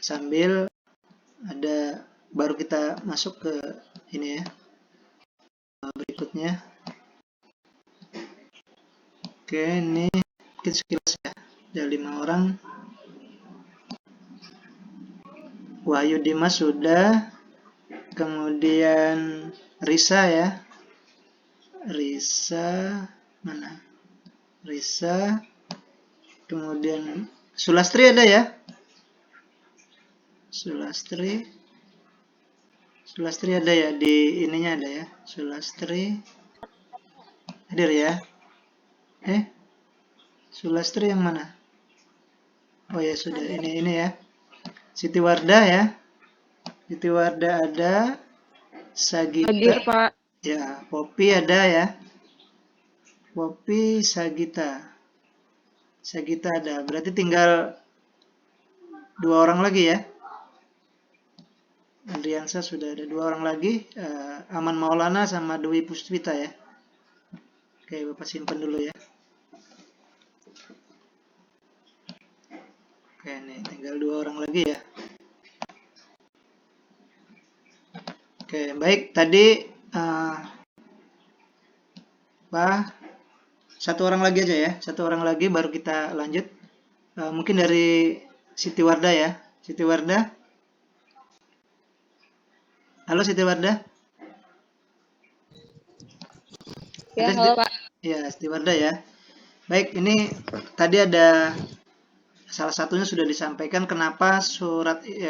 Sambil baru kita masuk ke ini ya. Berikutnya. Oke, ini mungkin sekilas ya. Ada 5 orang. Wahyu Dimas sudah. Kemudian Risa ya. Risa mana? Risa. Kemudian Sulastri ada ya? Sulastri ada ya, di ininya ada ya. Sulastri hadir ya. Sulastri yang mana? Oh ya sudah, ini ya. Siti Wardah ya. Siti Wardah ada. Sagita. Hadir, Pak. Ya, Poppy ada ya. Poppy, Sagita. Sagita ada. Berarti tinggal 2 orang lagi ya. Andriansa sudah ada 2 orang lagi. Aman Maulana sama Dwi Puspita ya. Oke, Bapak simpan dulu ya. Oke, nih tinggal 2 orang lagi ya. Oke, baik. Tadi satu orang lagi aja ya. Satu orang lagi baru kita lanjut. Mungkin dari Siti Wardah ya. Siti Wardah. Halo Siti Wardah. Ya, halo Pak. Ya, Siti Wardah ya. Baik, ini tadi ada salah satunya sudah disampaikan kenapa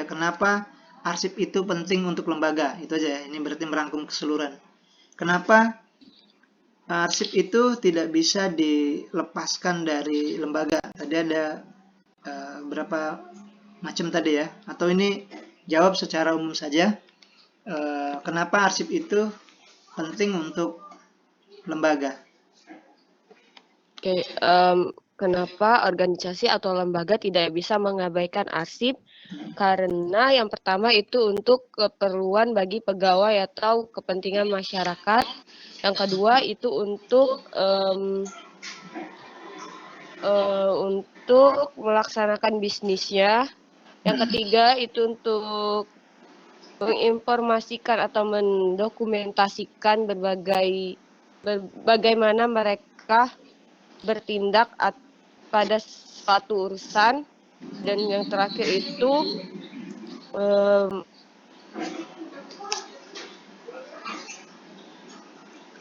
kenapa arsip itu penting untuk lembaga. Itu aja ya. Ini berarti merangkum keseluruhan. Kenapa arsip itu tidak bisa dilepaskan dari lembaga. Tadi ada berapa macam tadi ya? Atau ini jawab secara umum saja. Kenapa arsip itu penting untuk lembaga? Oke, kenapa organisasi atau lembaga tidak bisa mengabaikan arsip? Karena yang pertama itu untuk keperluan bagi pegawai atau kepentingan masyarakat. Yang kedua itu untuk melaksanakan bisnisnya. Yang ketiga itu untuk menginformasikan atau mendokumentasikan bagaimana mereka bertindak pada suatu urusan. Dan yang terakhir itu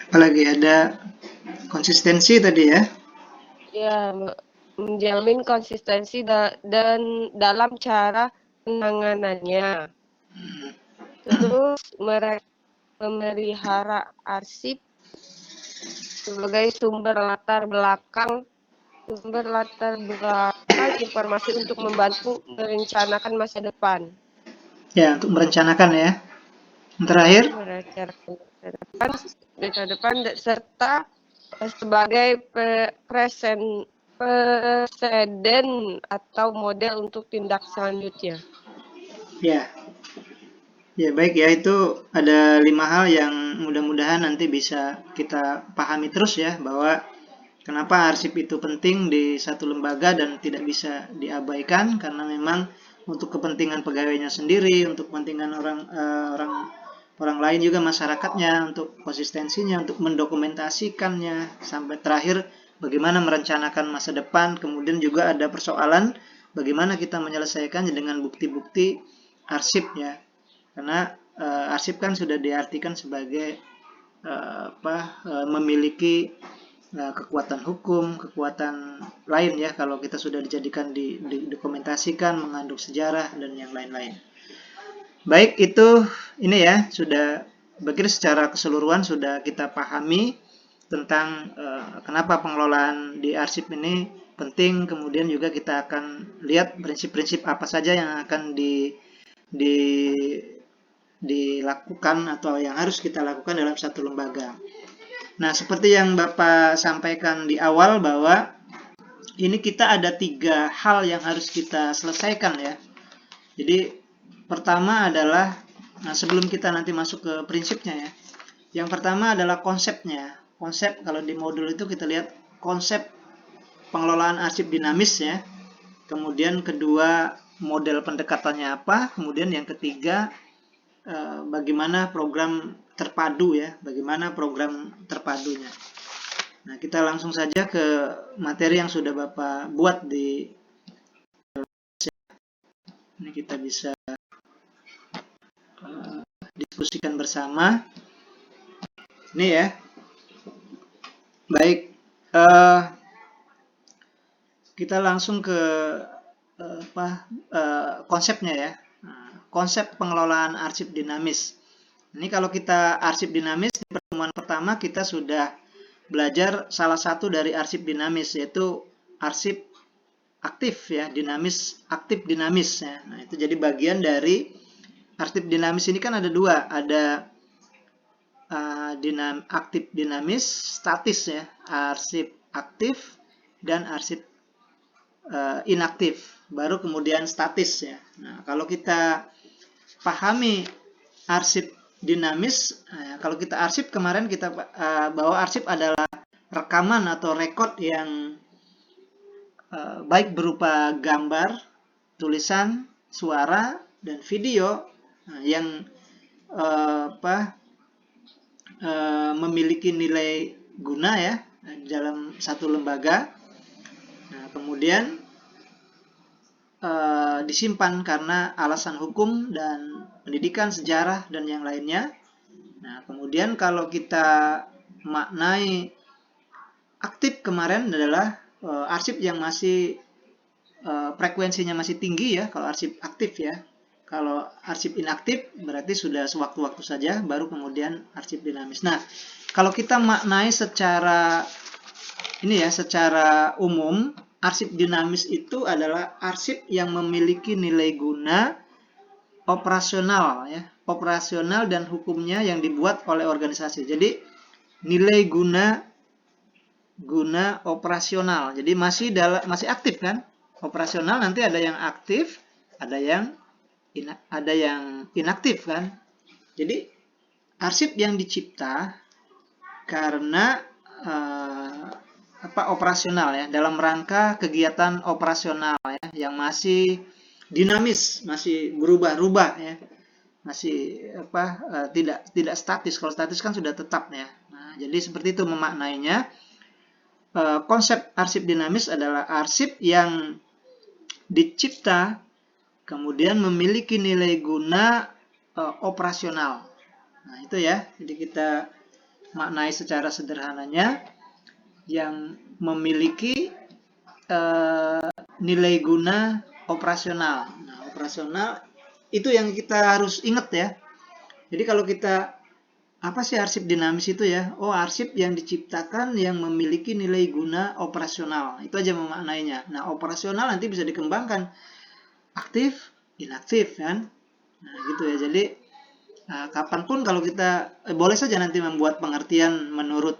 apalagi ada konsistensi tadi ya? ya menjamin konsistensi dan dalam cara penanganannya. Terus memelihara arsip sebagai sumber latar belakang informasi untuk membantu merencanakan masa depan. Ya, untuk merencanakan ya. Yang terakhir, Merencanakan masa depan serta sebagai presiden atau model untuk tindak selanjutnya. ya. Ya, baik ya, itu ada 5 hal yang mudah-mudahan nanti bisa kita pahami terus ya, bahwa kenapa arsip itu penting di satu lembaga dan tidak bisa diabaikan, karena memang untuk kepentingan pegawainya sendiri, untuk kepentingan orang lain juga masyarakatnya, untuk konsistensinya, untuk mendokumentasikannya, sampai terakhir bagaimana merencanakan masa depan. Kemudian juga ada persoalan bagaimana kita menyelesaikannya dengan bukti-bukti arsip ya. Karena arsip kan sudah diartikan sebagai memiliki kekuatan hukum, kekuatan lain ya, kalau kita sudah dijadikan didokumentasikan, mengandung sejarah dan yang lain-lain. Baik, itu ini ya, sudah begitu secara keseluruhan sudah kita pahami tentang kenapa pengelolaan di arsip ini penting. Kemudian juga kita akan lihat prinsip-prinsip apa saja yang akan dilakukan atau yang harus kita lakukan dalam satu lembaga. Nah, seperti yang Bapak sampaikan di awal bahwa ini kita ada 3 hal yang harus kita selesaikan ya. Jadi pertama adalah, sebelum kita nanti masuk ke prinsipnya ya. Yang pertama adalah konsepnya. Konsep, kalau di modul itu kita lihat konsep pengelolaan arsip dinamis ya. Kemudian kedua, model pendekatannya apa. Kemudian yang ketiga, bagaimana program terpadu ya, bagaimana program terpadunya. Nah, kita langsung saja ke materi yang sudah Bapak buat di ini, kita bisa diskusikan bersama. Ini ya. Baik, kita langsung ke konsepnya ya. Konsep pengelolaan arsip dinamis. Ini kalau kita arsip dinamis, di pertemuan pertama kita sudah belajar salah satu dari arsip dinamis, yaitu arsip aktif ya, dinamis, aktif dinamis ya. Nah, itu jadi bagian dari arsip dinamis ini kan ada 2, ada aktif dinamis, statis ya, arsip aktif dan arsip inaktif, baru kemudian statis ya. Nah, kalau kita pahami arsip dinamis, kalau kita arsip kemarin kita bahwa arsip adalah rekaman atau rekod yang baik berupa gambar, tulisan, suara, dan video yang memiliki nilai guna ya dalam satu lembaga. Nah, kemudian disimpan karena alasan hukum dan pendidikan, sejarah, dan yang lainnya. Nah, kemudian kalau kita maknai aktif kemarin adalah arsip yang masih frekuensinya masih tinggi ya, kalau arsip aktif ya. Kalau arsip inaktif berarti sudah sewaktu-waktu saja, baru kemudian arsip dinamis. Nah, kalau kita maknai secara ini ya, secara umum, arsip dinamis itu adalah arsip yang memiliki nilai guna operasional ya, operasional dan hukumnya yang dibuat oleh organisasi. Jadi nilai guna operasional. Jadi masih aktif kan? Operasional nanti ada yang aktif, ada yang inaktif kan? Jadi arsip yang dicipta karena operasional ya, dalam rangka kegiatan operasional ya, yang masih dinamis, masih berubah-ubah ya, masih tidak statis. Kalau statis kan sudah tetap ya. Nah, jadi seperti itu memaknainya. Konsep arsip dinamis adalah arsip yang dicipta kemudian memiliki nilai guna operasional. Nah, itu ya. Jadi kita maknai secara sederhananya, yang memiliki nilai guna operasional. Nah, operasional itu yang kita harus ingat ya. Jadi kalau kita, apa sih arsip dinamis itu ya? Oh, arsip yang diciptakan yang memiliki nilai guna operasional. Itu aja memaknainya. Nah, operasional nanti bisa dikembangkan aktif, inaktif kan. Nah, gitu ya. Jadi kapanpun kalau kita boleh saja nanti membuat pengertian menurut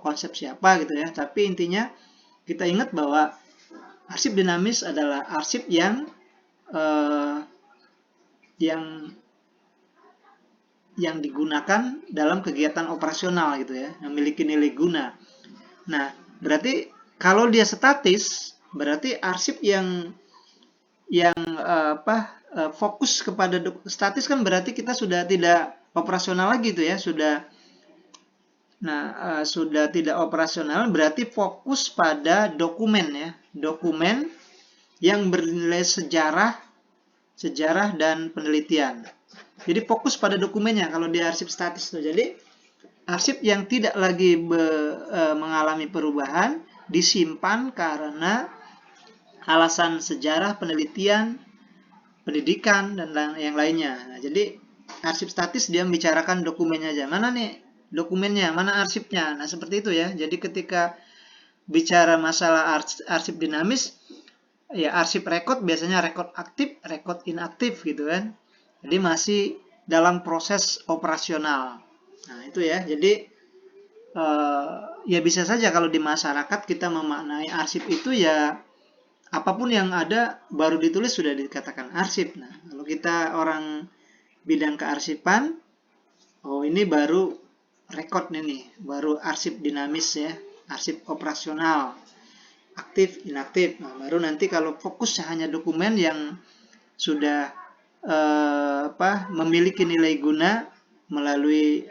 konsep siapa gitu ya. Tapi intinya kita ingat bahwa arsip dinamis adalah arsip yang digunakan dalam kegiatan operasional gitu ya, memiliki nilai guna. Nah, berarti kalau dia statis, berarti arsip yang fokus kepada statis kan berarti kita sudah tidak operasional lagi itu ya, sudah tidak operasional, berarti fokus pada dokumen ya, dokumen yang bernilai sejarah dan penelitian. Jadi fokus pada dokumennya kalau di arsip statis tuh. Jadi arsip yang tidak lagi mengalami perubahan disimpan karena alasan sejarah, penelitian, pendidikan, dan yang lainnya. Nah, jadi arsip statis dia membicarakan dokumennya aja. Mana nih dokumennya, mana arsipnya. Nah, seperti itu ya. Jadi ketika bicara masalah arsip dinamis, ya arsip rekod biasanya rekod aktif, rekod inaktif gitu kan. Jadi masih dalam proses operasional. Nah, itu ya. Jadi ya bisa saja kalau di masyarakat kita memaknai arsip itu ya apapun yang ada baru ditulis sudah dikatakan arsip. Nah, kalau kita orang bidang kearsipan, oh ini baru rekod nih, baru arsip dinamis ya, arsip operasional, aktif, inaktif. Nah, baru nanti kalau fokus hanya dokumen yang sudah memiliki nilai guna melalui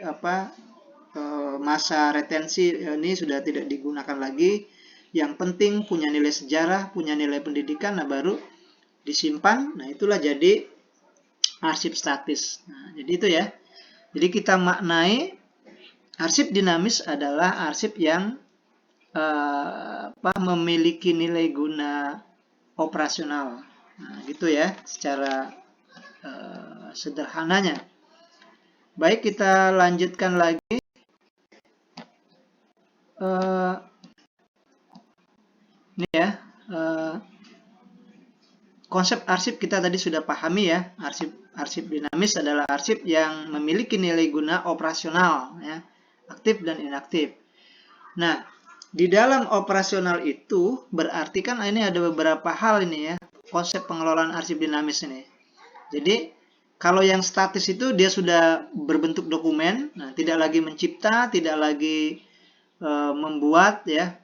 masa retensi ini sudah tidak digunakan lagi. Yang penting punya nilai sejarah, punya nilai pendidikan, nah baru disimpan. Nah, itulah jadi arsip statis. Nah, jadi itu ya. Jadi kita maknai arsip dinamis adalah arsip yang memiliki nilai guna operasional. Nah, gitu ya secara sederhananya. Baik, kita lanjutkan lagi. Ini ya, konsep arsip kita tadi sudah pahami ya. Arsip dinamis adalah arsip yang memiliki nilai guna operasional ya, aktif dan inaktif. Nah, di dalam operasional itu berarti kan ini ada beberapa hal ini ya, konsep pengelolaan arsip dinamis ini. Jadi kalau yang statis itu dia sudah berbentuk dokumen, nah tidak lagi mencipta, tidak lagi membuat ya,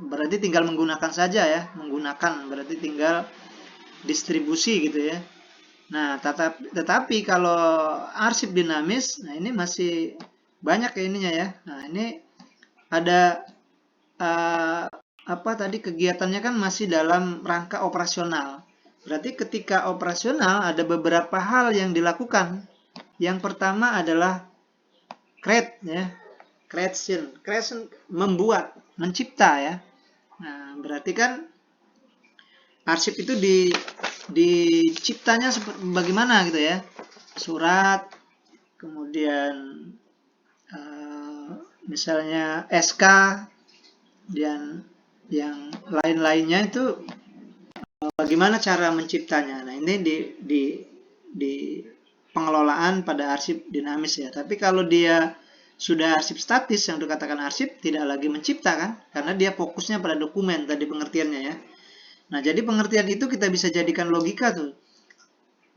berarti tinggal menggunakan saja ya, menggunakan berarti tinggal distribusi gitu ya. Nah, tetapi kalau arsip dinamis, nah ini masih banyak ya ininya ya. Nah, ini ada tadi kegiatannya kan masih dalam rangka operasional. Berarti ketika operasional ada beberapa hal yang dilakukan. Yang pertama adalah create ya. Creation membuat, mencipta ya. Nah, berarti kan arsip itu diciptanya bagaimana gitu ya. Surat, kemudian misalnya SK, dan yang lain-lainnya itu bagaimana cara menciptanya. Nah, ini di pengelolaan pada arsip dinamis ya. Tapi kalau dia sudah arsip statis, yang dikatakan arsip tidak lagi menciptakan, karena dia fokusnya pada dokumen tadi pengertiannya ya. Nah, jadi pengertian itu kita bisa jadikan logika tuh,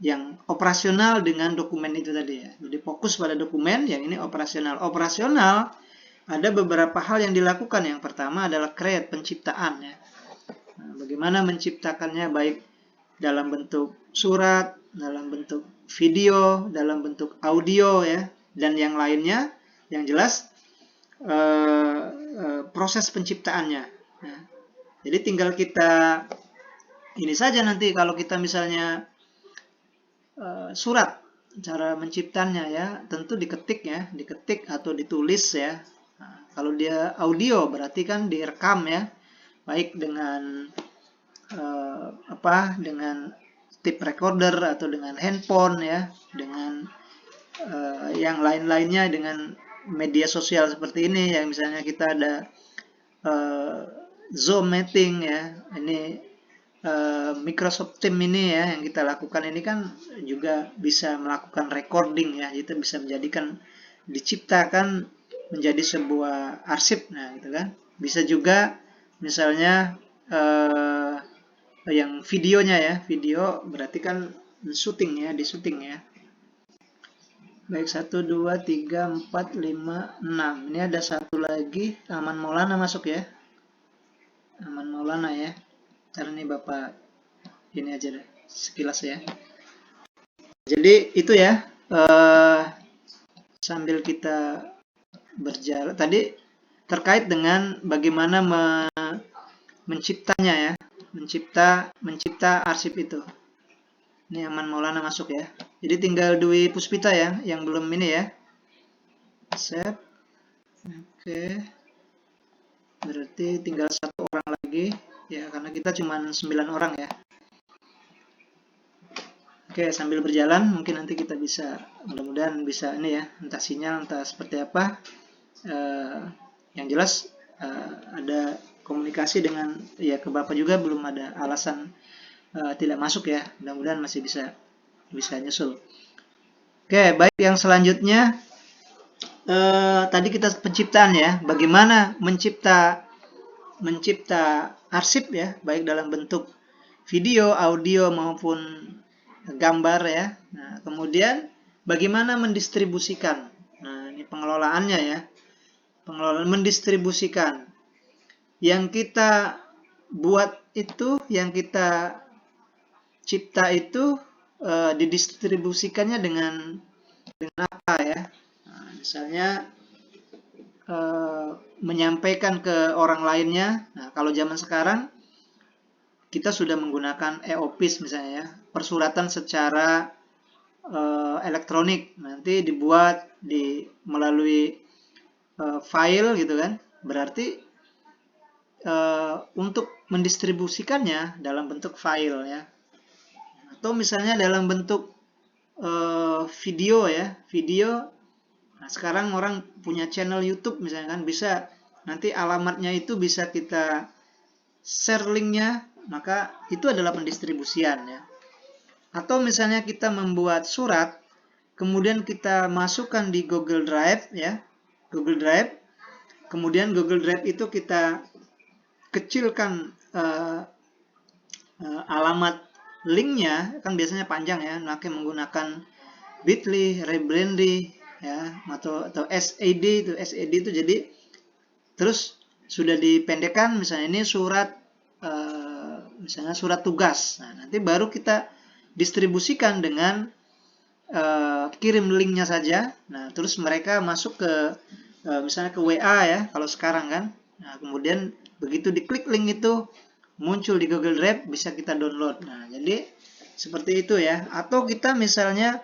yang operasional dengan dokumen itu tadi ya. Jadi fokus pada dokumen, yang ini operasional. Operasional ada beberapa hal yang dilakukan. Yang pertama adalah create, penciptaan ya. Nah, bagaimana menciptakannya, baik dalam bentuk surat, dalam bentuk video, dalam bentuk audio ya, dan yang lainnya. Yang jelas proses penciptaannya. Nah, jadi tinggal kita ini saja nanti kalau kita misalnya surat, cara menciptanya ya, tentu diketik ya, diketik atau ditulis ya. Nah, kalau dia audio berarti kan direkam ya, baik dengan dengan tape recorder atau dengan handphone ya, dengan yang lain-lainnya, dengan media sosial seperti ini yang misalnya kita ada Zoom meeting ya, ini Microsoft Team ini ya, yang kita lakukan ini kan juga bisa melakukan recording ya, itu bisa menjadikan, diciptakan menjadi sebuah arsip. Nah gitu kan, bisa juga misalnya yang videonya ya, video berarti kan syuting ya, di syuting ya. Baik, 1, 2, 3, 4, 5, 6. Ini ada satu lagi, Aman Maulana masuk ya. Aman Maulana ya. Karena ini Bapak ini aja deh, sekilas ya. Jadi itu ya, sambil kita berjalan tadi terkait dengan bagaimana menciptanya ya, mencipta arsip itu. Ini Aman Maulana masuk ya. Jadi tinggal Dwi Puspita ya, yang belum ini ya. Save. Oke. Berarti tinggal satu orang lagi ya, karena kita cuma 9 orang ya. Oke, sambil berjalan mungkin nanti kita bisa, mudah-mudahan bisa ini ya, entah sinyal entah seperti apa. Yang jelas ada komunikasi dengan ya, ke Bapak juga belum ada alasan tidak masuk ya, mudah-mudahan masih bisa nyusul. Oke, baik, yang selanjutnya tadi kita penciptaan ya, bagaimana mencipta arsip ya, baik dalam bentuk video, audio maupun gambar ya. Nah, kemudian bagaimana mendistribusikan. Nah, ini pengelolaannya ya, pengelolaan mendistribusikan. Yang kita buat itu, yang kita cipta itu didistribusikannya dengan apa ya? Nah, misalnya menyampaikan ke orang lainnya. Nah, kalau zaman sekarang kita sudah menggunakan e-office misalnya ya, persuratan secara elektronik, nanti dibuat melalui file gitu kan. Berarti untuk mendistribusikannya dalam bentuk file ya, atau misalnya dalam bentuk video ya, video. Nah, sekarang orang punya channel YouTube misalnya kan, bisa nanti alamatnya itu bisa kita share linknya, maka itu adalah pendistribusian ya. Atau misalnya kita membuat surat, kemudian kita masukkan di Google Drive ya, Google Drive, kemudian Google Drive itu kita kecilkan alamat linknya, kan biasanya panjang ya, menggunakan bit.ly, rebrandly ya, atau SAD itu, jadi terus sudah dipendekkan, misalnya ini surat misalnya surat tugas. Nah, nanti baru kita distribusikan dengan kirim linknya saja. Nah, terus mereka masuk ke misalnya ke WA ya, kalau sekarang kan. Nah, kemudian begitu diklik link itu muncul di Google Drive, bisa kita download. Nah, jadi seperti itu ya. Atau kita misalnya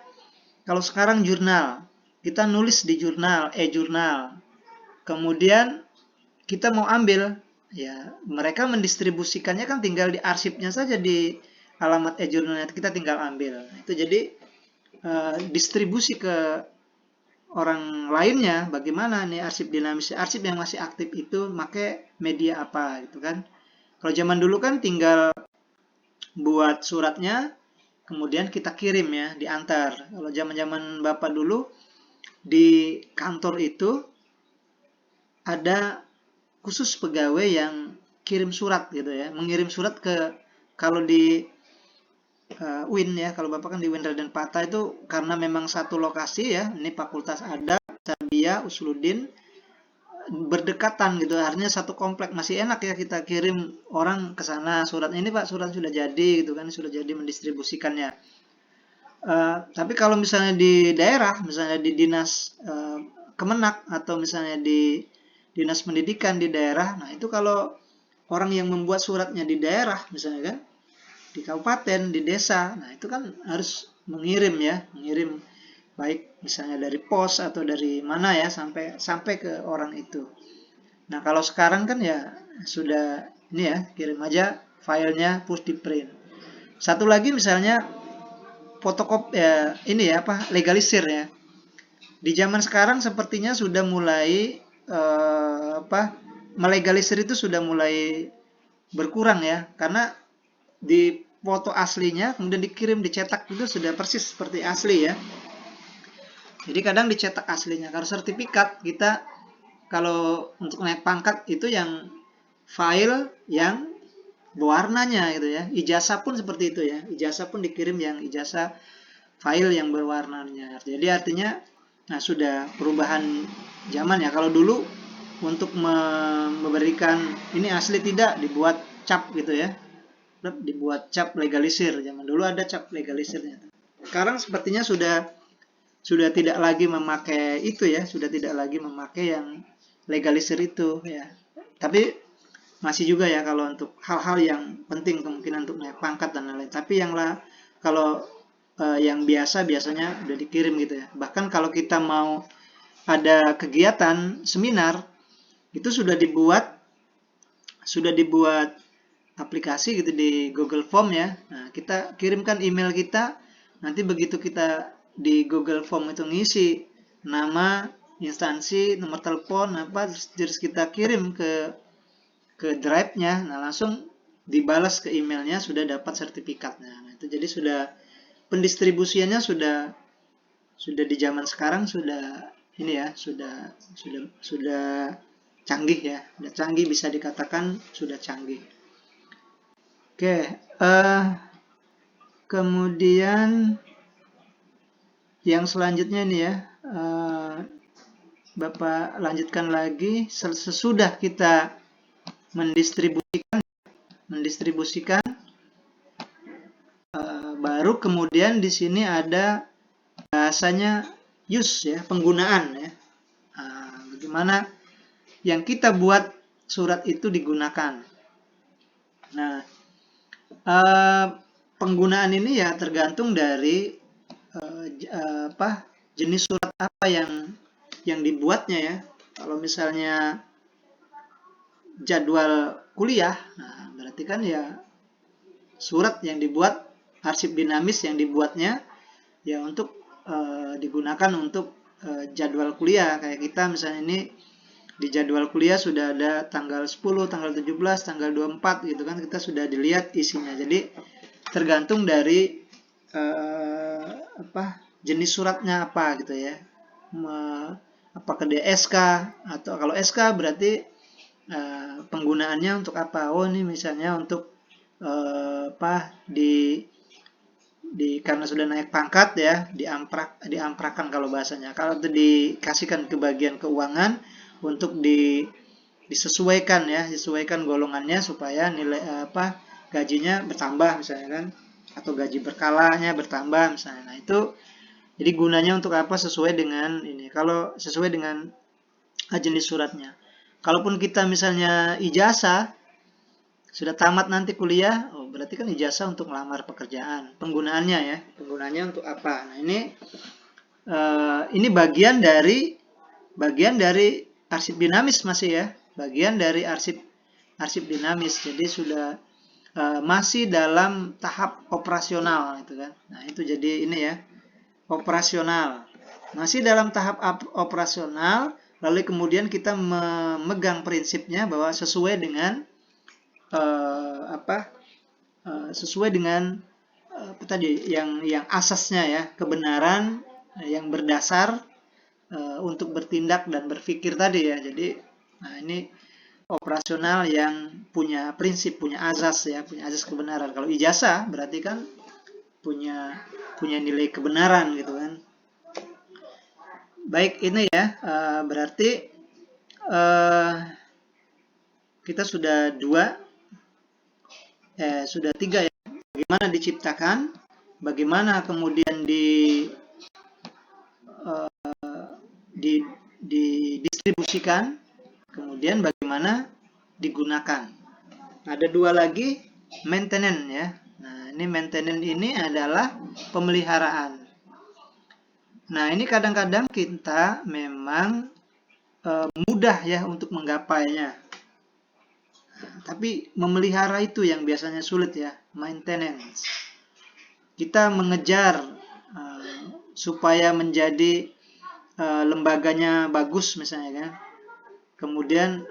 kalau sekarang jurnal, kita nulis di jurnal, e-jurnal. Kemudian kita mau ambil ya, mereka mendistribusikannya kan tinggal di arsipnya saja, di alamat e-jurnalnya kita tinggal ambil. Nah, itu jadi distribusi ke orang lainnya, bagaimana nih arsip dinamis, arsip yang masih aktif itu pakai media apa gitu kan. Kalau zaman dulu kan tinggal buat suratnya, kemudian kita kirim ya, diantar. Kalau zaman-zaman Bapak dulu, di kantor itu ada khusus pegawai yang kirim surat gitu ya, mengirim surat ke, kalau di UIN ya, kalau Bapak kan di UIN Raden Patah itu karena memang satu lokasi ya, ini fakultas Adab, Tarbiyah, Usuluddin, berdekatan gitu, artinya satu komplek, masih enak ya kita kirim orang ke sana suratnya, ini Pak surat sudah jadi gitu kan, sudah jadi mendistribusikannya. Tapi kalau misalnya di daerah, misalnya di dinas Kemenak atau misalnya di dinas pendidikan di daerah, nah itu kalau orang yang membuat suratnya di daerah misalnya kan, di kabupaten, di desa, nah itu kan harus mengirim ya, mengirim baik misalnya dari pos atau dari mana ya, sampai ke orang itu. Nah kalau sekarang kan ya sudah ini ya, kirim aja filenya, push di print. Satu lagi misalnya fotokopi ya, ini ya apa, legalisir ya. Di zaman sekarang sepertinya sudah mulai melegalisir itu sudah mulai berkurang ya, karena di foto aslinya kemudian dikirim dicetak itu sudah persis seperti asli ya. Jadi kadang dicetak aslinya. Kalau sertifikat kita, kalau untuk naik pangkat itu yang file yang berwarnanya gitu ya. Ijazah pun seperti itu ya. Ijazah pun dikirim yang ijazah file yang berwarnanya. Jadi artinya nah sudah perubahan zaman ya. Kalau dulu untuk memberikan ini asli tidak, dibuat cap gitu ya. Dibuat cap legalisir. Zaman dulu ada cap legalisirnya. Sekarang sepertinya sudah tidak lagi memakai itu ya, sudah tidak lagi memakai yang legalisir itu ya. Tapi masih juga ya kalau untuk hal-hal yang penting, kemungkinan untuk naik pangkat dan lain-lain. Tapi kalau yang biasanya udah dikirim gitu ya. Bahkan kalau kita mau ada kegiatan seminar, itu sudah dibuat aplikasi gitu di Google Form ya. Nah, kita kirimkan email kita, nanti begitu kita di Google Form itu ngisi nama, instansi, nomor telepon, terus kita kirim ke drive-nya, nah langsung dibalas ke emailnya, sudah dapat sertifikatnya. Nah, itu jadi sudah pendistribusiannya sudah di zaman sekarang sudah ini ya, sudah canggih ya, sudah canggih, bisa dikatakan sudah canggih. Oke, kemudian yang selanjutnya ini ya, Bapak lanjutkan lagi. Sesudah kita mendistribusikan, baru kemudian di sini ada bahasanya use ya, penggunaan ya. Bagaimana yang kita buat surat itu digunakan. Nah, penggunaan ini ya tergantung dari jenis surat apa yang dibuatnya ya. Kalau misalnya jadwal kuliah, nah berarti kan ya surat yang dibuat, arsip dinamis yang dibuatnya ya untuk digunakan untuk jadwal kuliah. Kayak kita misalnya ini di jadwal kuliah sudah ada tanggal 10, tanggal 17, tanggal 24 gitu kan, kita sudah dilihat isinya. Jadi tergantung dari jenis suratnya apa gitu ya. Apakah dia SK, atau kalau SK berarti penggunaannya untuk apa? Oh ini misalnya untuk karena sudah naik pangkat ya, diamprakan kalau bahasanya. Kalau itu dikasihkan ke bagian keuangan untuk disesuaikan ya, disesuaikan golongannya supaya nilai gajinya bertambah misalnya kan, atau gaji berkalanya bertambah misalnya. Nah, itu jadi gunanya untuk apa? Sesuai dengan ini. Kalau sesuai dengan jenis suratnya. Kalaupun kita misalnya ijazah, sudah tamat nanti kuliah, oh berarti kan ijazah untuk melamar pekerjaan. Penggunaannya ya, penggunaannya untuk apa? Nah, ini bagian dari arsip dinamis masih ya, bagian dari arsip dinamis. Jadi sudah masih dalam tahap operasional gitu kan. Nah, itu jadi ini ya, operasional. Masih dalam tahap operasional, lalu kemudian kita memegang prinsipnya bahwa sesuai dengan sesuai dengan apa tadi yang asasnya ya, kebenaran yang berdasar untuk bertindak dan berpikir tadi ya. Jadi ini operasional yang punya prinsip, punya azas ya, punya azas kebenaran. Kalau ijazah berarti kan punya nilai kebenaran gitu kan. Baik, ini ya berarti kita sudah sudah 3 ya. Bagaimana diciptakan, bagaimana kemudian didistribusikan, kemudian bagaimana digunakan. Ada 2 lagi, maintenance ya. Nah, ini maintenance ini adalah pemeliharaan. Nah, ini kadang-kadang kita memang mudah ya untuk menggapainya. Tapi memelihara itu yang biasanya sulit ya, maintenance. Kita mengejar supaya menjadi lembaganya bagus misalnya kan. Kemudian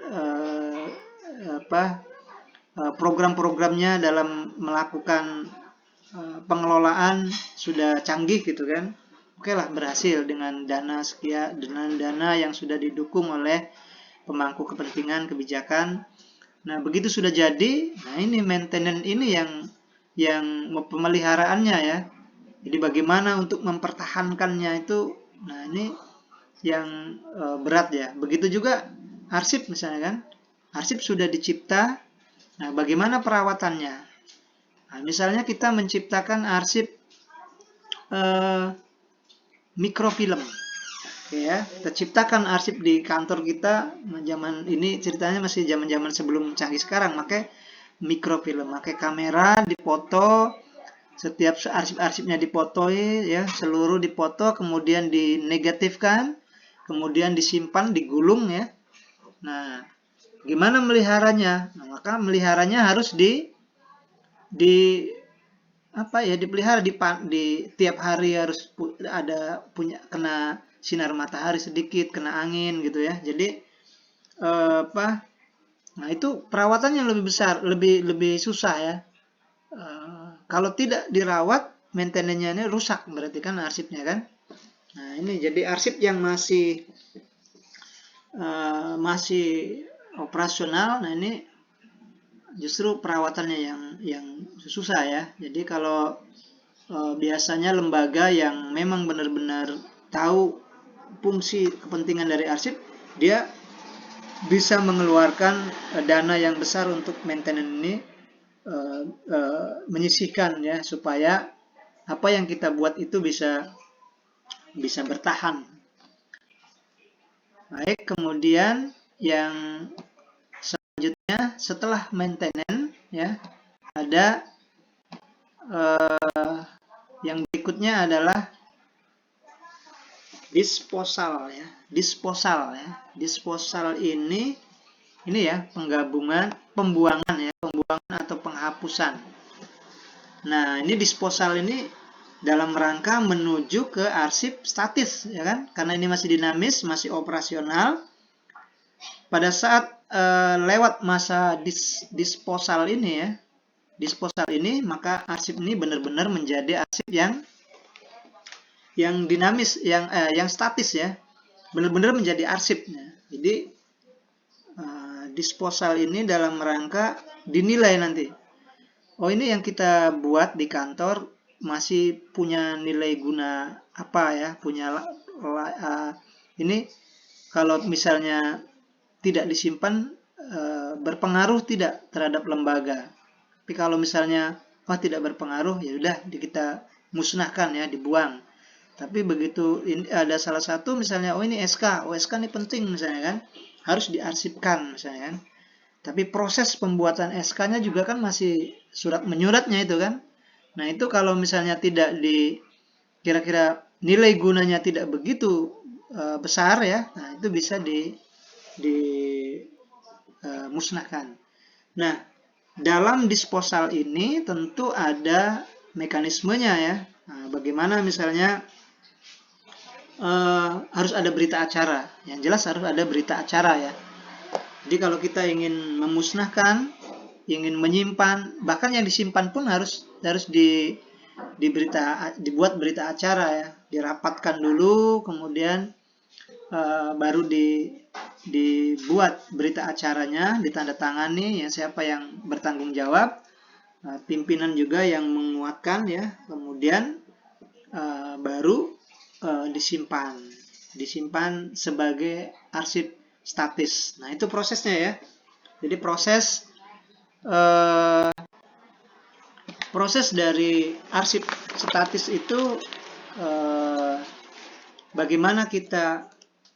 program-programnya dalam melakukan pengelolaan sudah canggih gitu kan. Oke lah, berhasil dengan dana sekian, dengan dana yang sudah didukung oleh pemangku kepentingan kebijakan. Nah, begitu sudah jadi, nah ini maintenance ini yang pemeliharaannya ya. Jadi bagaimana untuk mempertahankannya itu, nah ini yang berat ya. Begitu juga arsip misalnya kan. Arsip sudah dicipta, nah bagaimana perawatannya? Nah, misalnya kita menciptakan arsip mikrofilm. Oke ya, kita ciptakan arsip di kantor kita. Zaman ini ceritanya masih zaman-zaman sebelum canggih sekarang, pakai mikrofilm, pakai kamera dipoto, setiap arsip-arsipnya dipotoi ya, seluruh dipoto, kemudian dinegatifkan, kemudian disimpan, digulung ya. Nah, gimana meliharanya? Nah, maka meliharanya harus dipelihara di tiap hari harus ada kena sinar matahari sedikit, kena angin gitu ya. Jadi nah itu perawatannya lebih besar, lebih susah ya. Kalau tidak dirawat, maintenance-nya ini rusak, berarti kan arsipnya kan. Nah, ini jadi arsip yang masih operasional. Nah, ini justru perawatannya yang susah ya. Jadi kalau biasanya lembaga yang memang benar-benar tahu fungsi kepentingan dari arsip, dia bisa mengeluarkan dana yang besar untuk maintenance ini, menyisihkan ya, supaya apa yang kita buat itu bisa bertahan. Baik, kemudian yang selanjutnya setelah maintenance ya, ada yang berikutnya adalah disposal ya. Disposal ini ya pembuangan atau penghapusan. Nah, ini disposal ini dalam rangka menuju ke arsip statis ya kan, karena ini masih dinamis, masih operasional. Pada saat lewat masa disposal ini, maka arsip ini benar-benar menjadi arsip yang dinamis, yang statis ya, benar-benar menjadi arsipnya. Jadi disposal ini dalam rangka dinilai nanti, oh ini yang kita buat di kantor masih punya nilai guna apa ya, ini kalau misalnya tidak disimpan berpengaruh tidak terhadap lembaga. Tapi kalau misalnya tidak berpengaruh, ya udah kita musnahkan ya, dibuang. Tapi begitu ada salah satu misalnya, oh ini SK ini penting misalnya kan, harus diarsipkan misalnya kan. Tapi proses pembuatan SK-nya juga kan masih surat menyuratnya itu kan. Nah, itu kalau misalnya tidak kira-kira nilai gunanya tidak begitu besar ya, nah itu bisa dimusnahkan. Nah, dalam disposal ini tentu ada mekanismenya ya. Nah, bagaimana misalnya harus ada berita acara. Yang jelas harus ada berita acara ya. Jadi kalau kita ingin memusnahkan ingin menyimpan, bahkan yang disimpan pun harus dibuat berita acara ya, dirapatkan dulu, kemudian baru dibuat berita acaranya, ditandatangani ya, siapa yang bertanggung jawab, pimpinan juga yang menguatkan ya, kemudian baru disimpan sebagai arsip statis. Nah, itu prosesnya ya. Jadi proses dari arsip statis itu bagaimana kita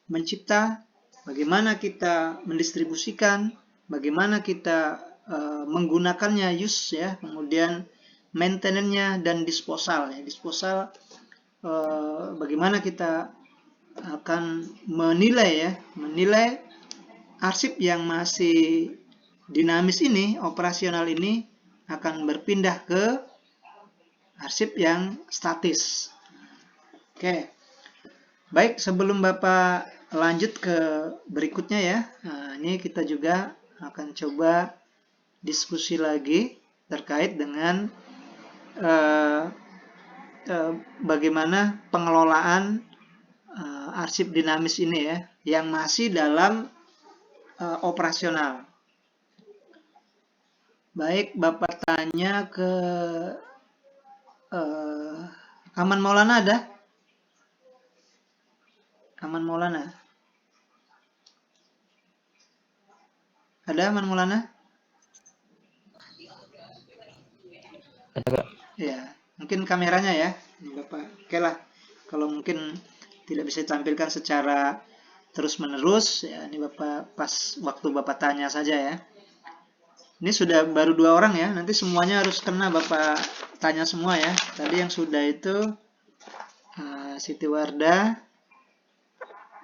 mencipta, bagaimana kita mendistribusikan, bagaimana kita menggunakannya, use ya, kemudian maintenance-nya dan disposal ya. Disposal bagaimana kita akan menilai arsip yang masih dinamis ini, operasional ini akan berpindah ke arsip yang statis. Oke. Baik, sebelum Bapak lanjut ke berikutnya ya. Nah, ini kita juga akan coba diskusi lagi terkait dengan bagaimana pengelolaan arsip dinamis ini ya, yang masih dalam operasional. Baik, Bapak tanya ke Aman Maulana ada? Aman Maulana? Ada Aman Maulana? Ada. Ya, mungkin kameranya ya, Bapak. Oke lah, kalau mungkin tidak bisa ditampilkan secara terus-menerus, ya ini Bapak pas waktu Bapak tanya saja ya. Ini sudah baru 2 orang ya, nanti semuanya harus kena Bapak tanya semua ya. Tadi yang sudah itu Siti Wardah,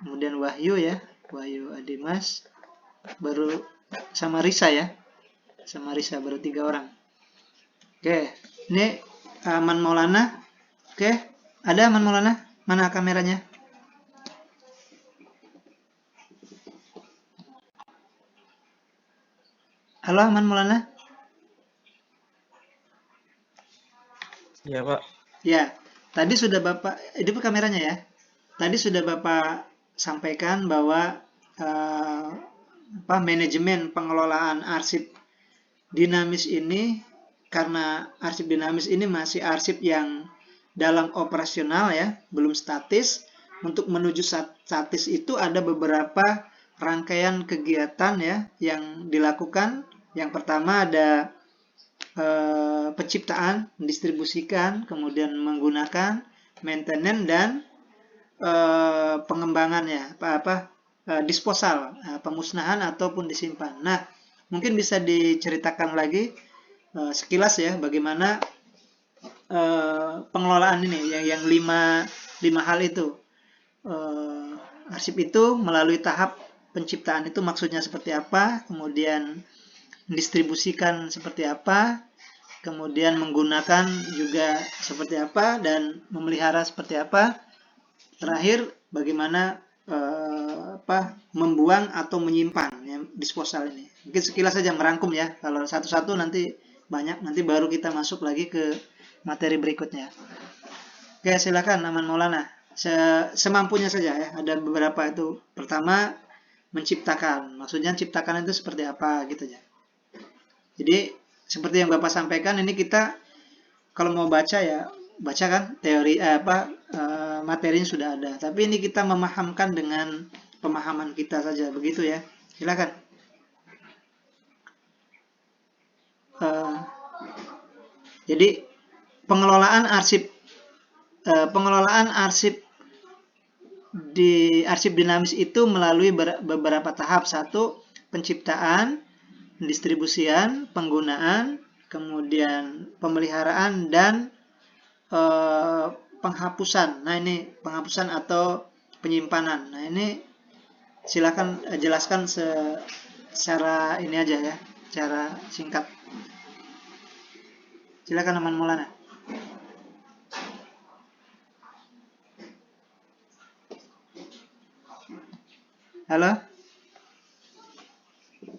kemudian Wahyu ya, Wahyu Adimas, baru sama Risa ya, sama Risa baru 3 orang. Oke, ini Aman Maulana. Oke, ada Aman Maulana? Mana kameranya? Halo Aman Maulana? Iya, Pak. Ya, tadi sudah Bapak, itu kameranya ya. Tadi sudah Bapak sampaikan bahwa manajemen pengelolaan arsip dinamis ini, karena arsip dinamis ini masih arsip yang dalam operasional ya, belum statis. Untuk menuju statis itu ada beberapa rangkaian kegiatan ya yang dilakukan. Yang pertama ada penciptaan, mendistribusikan, kemudian menggunakan, maintenance, dan pengembangannya, disposal, pemusnahan ataupun disimpan. Nah, mungkin bisa diceritakan lagi sekilas ya bagaimana pengelolaan ini yang 5 hal itu. Arsip itu melalui tahap penciptaan itu maksudnya seperti apa, kemudian mendistribusikan seperti apa, kemudian menggunakan juga seperti apa, dan memelihara seperti apa. Terakhir, bagaimana membuang atau menyimpan ya, disposal ini. Mungkin sekilas saja merangkum ya. Kalau satu-satu nanti banyak, nanti baru kita masuk lagi ke materi berikutnya. Oke, silakan Aman Maulana. Semampunya saja ya. Ada beberapa itu. Pertama, menciptakan. Maksudnya ciptakan itu seperti apa gitu ya. Jadi seperti yang Bapak sampaikan, ini kita kalau mau baca ya baca kan teori materinya sudah ada. Tapi ini kita memahamkan dengan pemahaman kita saja, begitu ya. Silakan. Jadi pengelolaan arsip di arsip dinamis itu melalui beberapa tahap. Satu, penciptaan, pendistribusian, penggunaan, kemudian pemeliharaan, dan penghapusan. Nah, ini penghapusan atau penyimpanan. Nah, ini silakan jelaskan secara ini aja ya, secara singkat. Silakan Aman Maulana. Halo?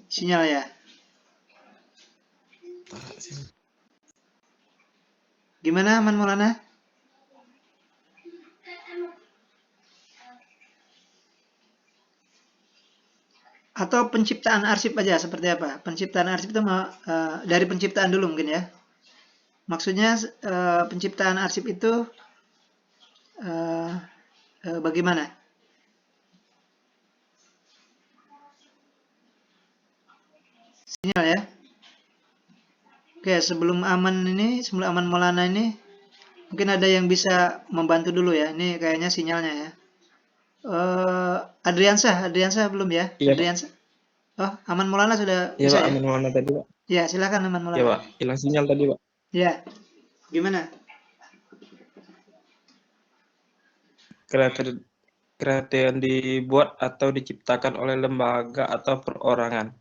Sinyal ya? Gimana Man Maulana? Atau penciptaan arsip aja seperti apa? Penciptaan arsip itu dari penciptaan dulu mungkin ya. Maksudnya penciptaan arsip itu bagaimana? Sinyal ya. Oke, sebelum Aman Maulana ini, mungkin ada yang bisa membantu dulu ya. Ini kayaknya sinyalnya ya. Adriansyah belum ya? Iya, Pak. Adriansyah. Oh, Aman Maulana sudah Iya, bisa Pak. ya? Aman Maulana tadi, Pak. Ya, silakan Aman Iya, Maulana. Pak. Hilang sinyal tadi, Pak. Ya, gimana? Kriteria yang dibuat atau diciptakan oleh lembaga atau perorangan.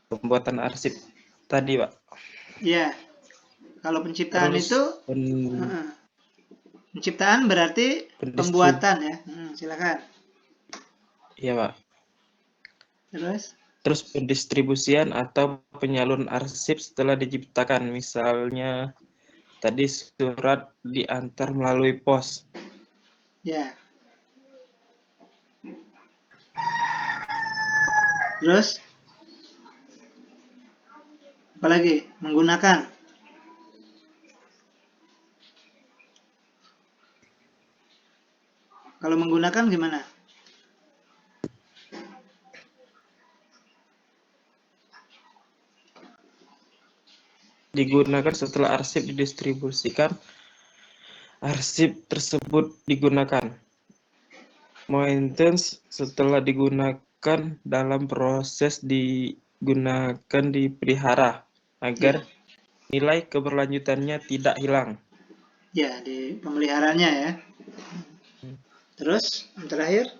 Pembuatan arsip tadi, Pak. Ya, kalau penciptaan Terus itu penciptaan berarti pembuatan ya. Silakan. Iya, Pak. Terus Pendistribusian atau penyaluran arsip setelah diciptakan, misalnya tadi surat diantar melalui pos. ya. Terus apalagi? Menggunakan. Kalau menggunakan gimana? Digunakan setelah arsip didistribusikan, arsip tersebut digunakan. Maintenance setelah digunakan, dalam proses digunakan dipelihara agar nilai keberlanjutannya tidak hilang. Ya, di pemeliharaannya ya. Terus yang terakhir?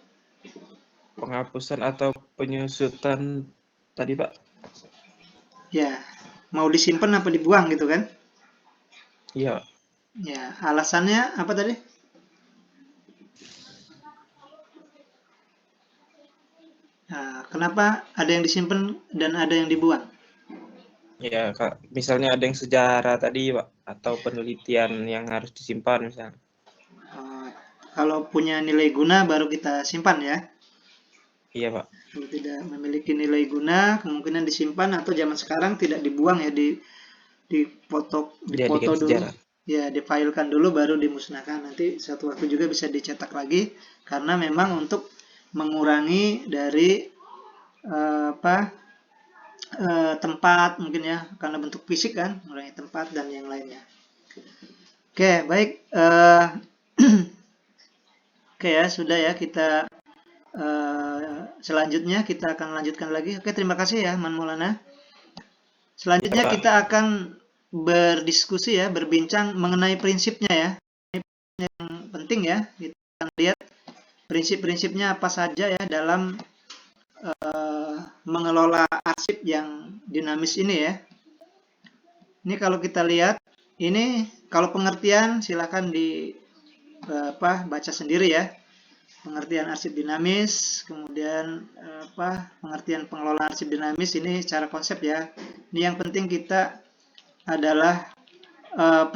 Penghapusan atau penyusutan tadi, Pak. Ya, mau disimpan apa dibuang gitu kan? Iya. Ya, alasannya apa tadi? Nah, kenapa ada yang disimpan dan ada yang dibuang? Ya, misalnya ada yang sejarah tadi, Pak, atau penelitian yang harus disimpan misalnya. Kalau punya nilai guna baru kita simpan ya. Iya, Pak. Kalau tidak memiliki nilai guna, kemungkinan disimpan atau zaman sekarang tidak dibuang ya, dipoto dulu. Sejarah. Ya, difilekan dulu baru dimusnahkan. Nanti satu waktu juga bisa dicetak lagi karena memang untuk mengurangi dari tempat mungkin ya, karena bentuk fisik kan, mengurangi tempat dan yang lainnya. Oke, baik. Oke ya, sudah ya, kita selanjutnya kita akan lanjutkan lagi. Oke, terima kasih ya Man Maulana. Selanjutnya kita akan berdiskusi ya, berbincang mengenai prinsipnya ya. Ini yang penting ya, kita akan lihat prinsip-prinsipnya apa saja ya dalam mengelola arsip yang dinamis ini ya. Ini kalau kita lihat, ini kalau pengertian silakan baca sendiri ya. Pengertian arsip dinamis, kemudian pengertian pengelolaan arsip dinamis ini secara konsep ya. Ini yang penting kita adalah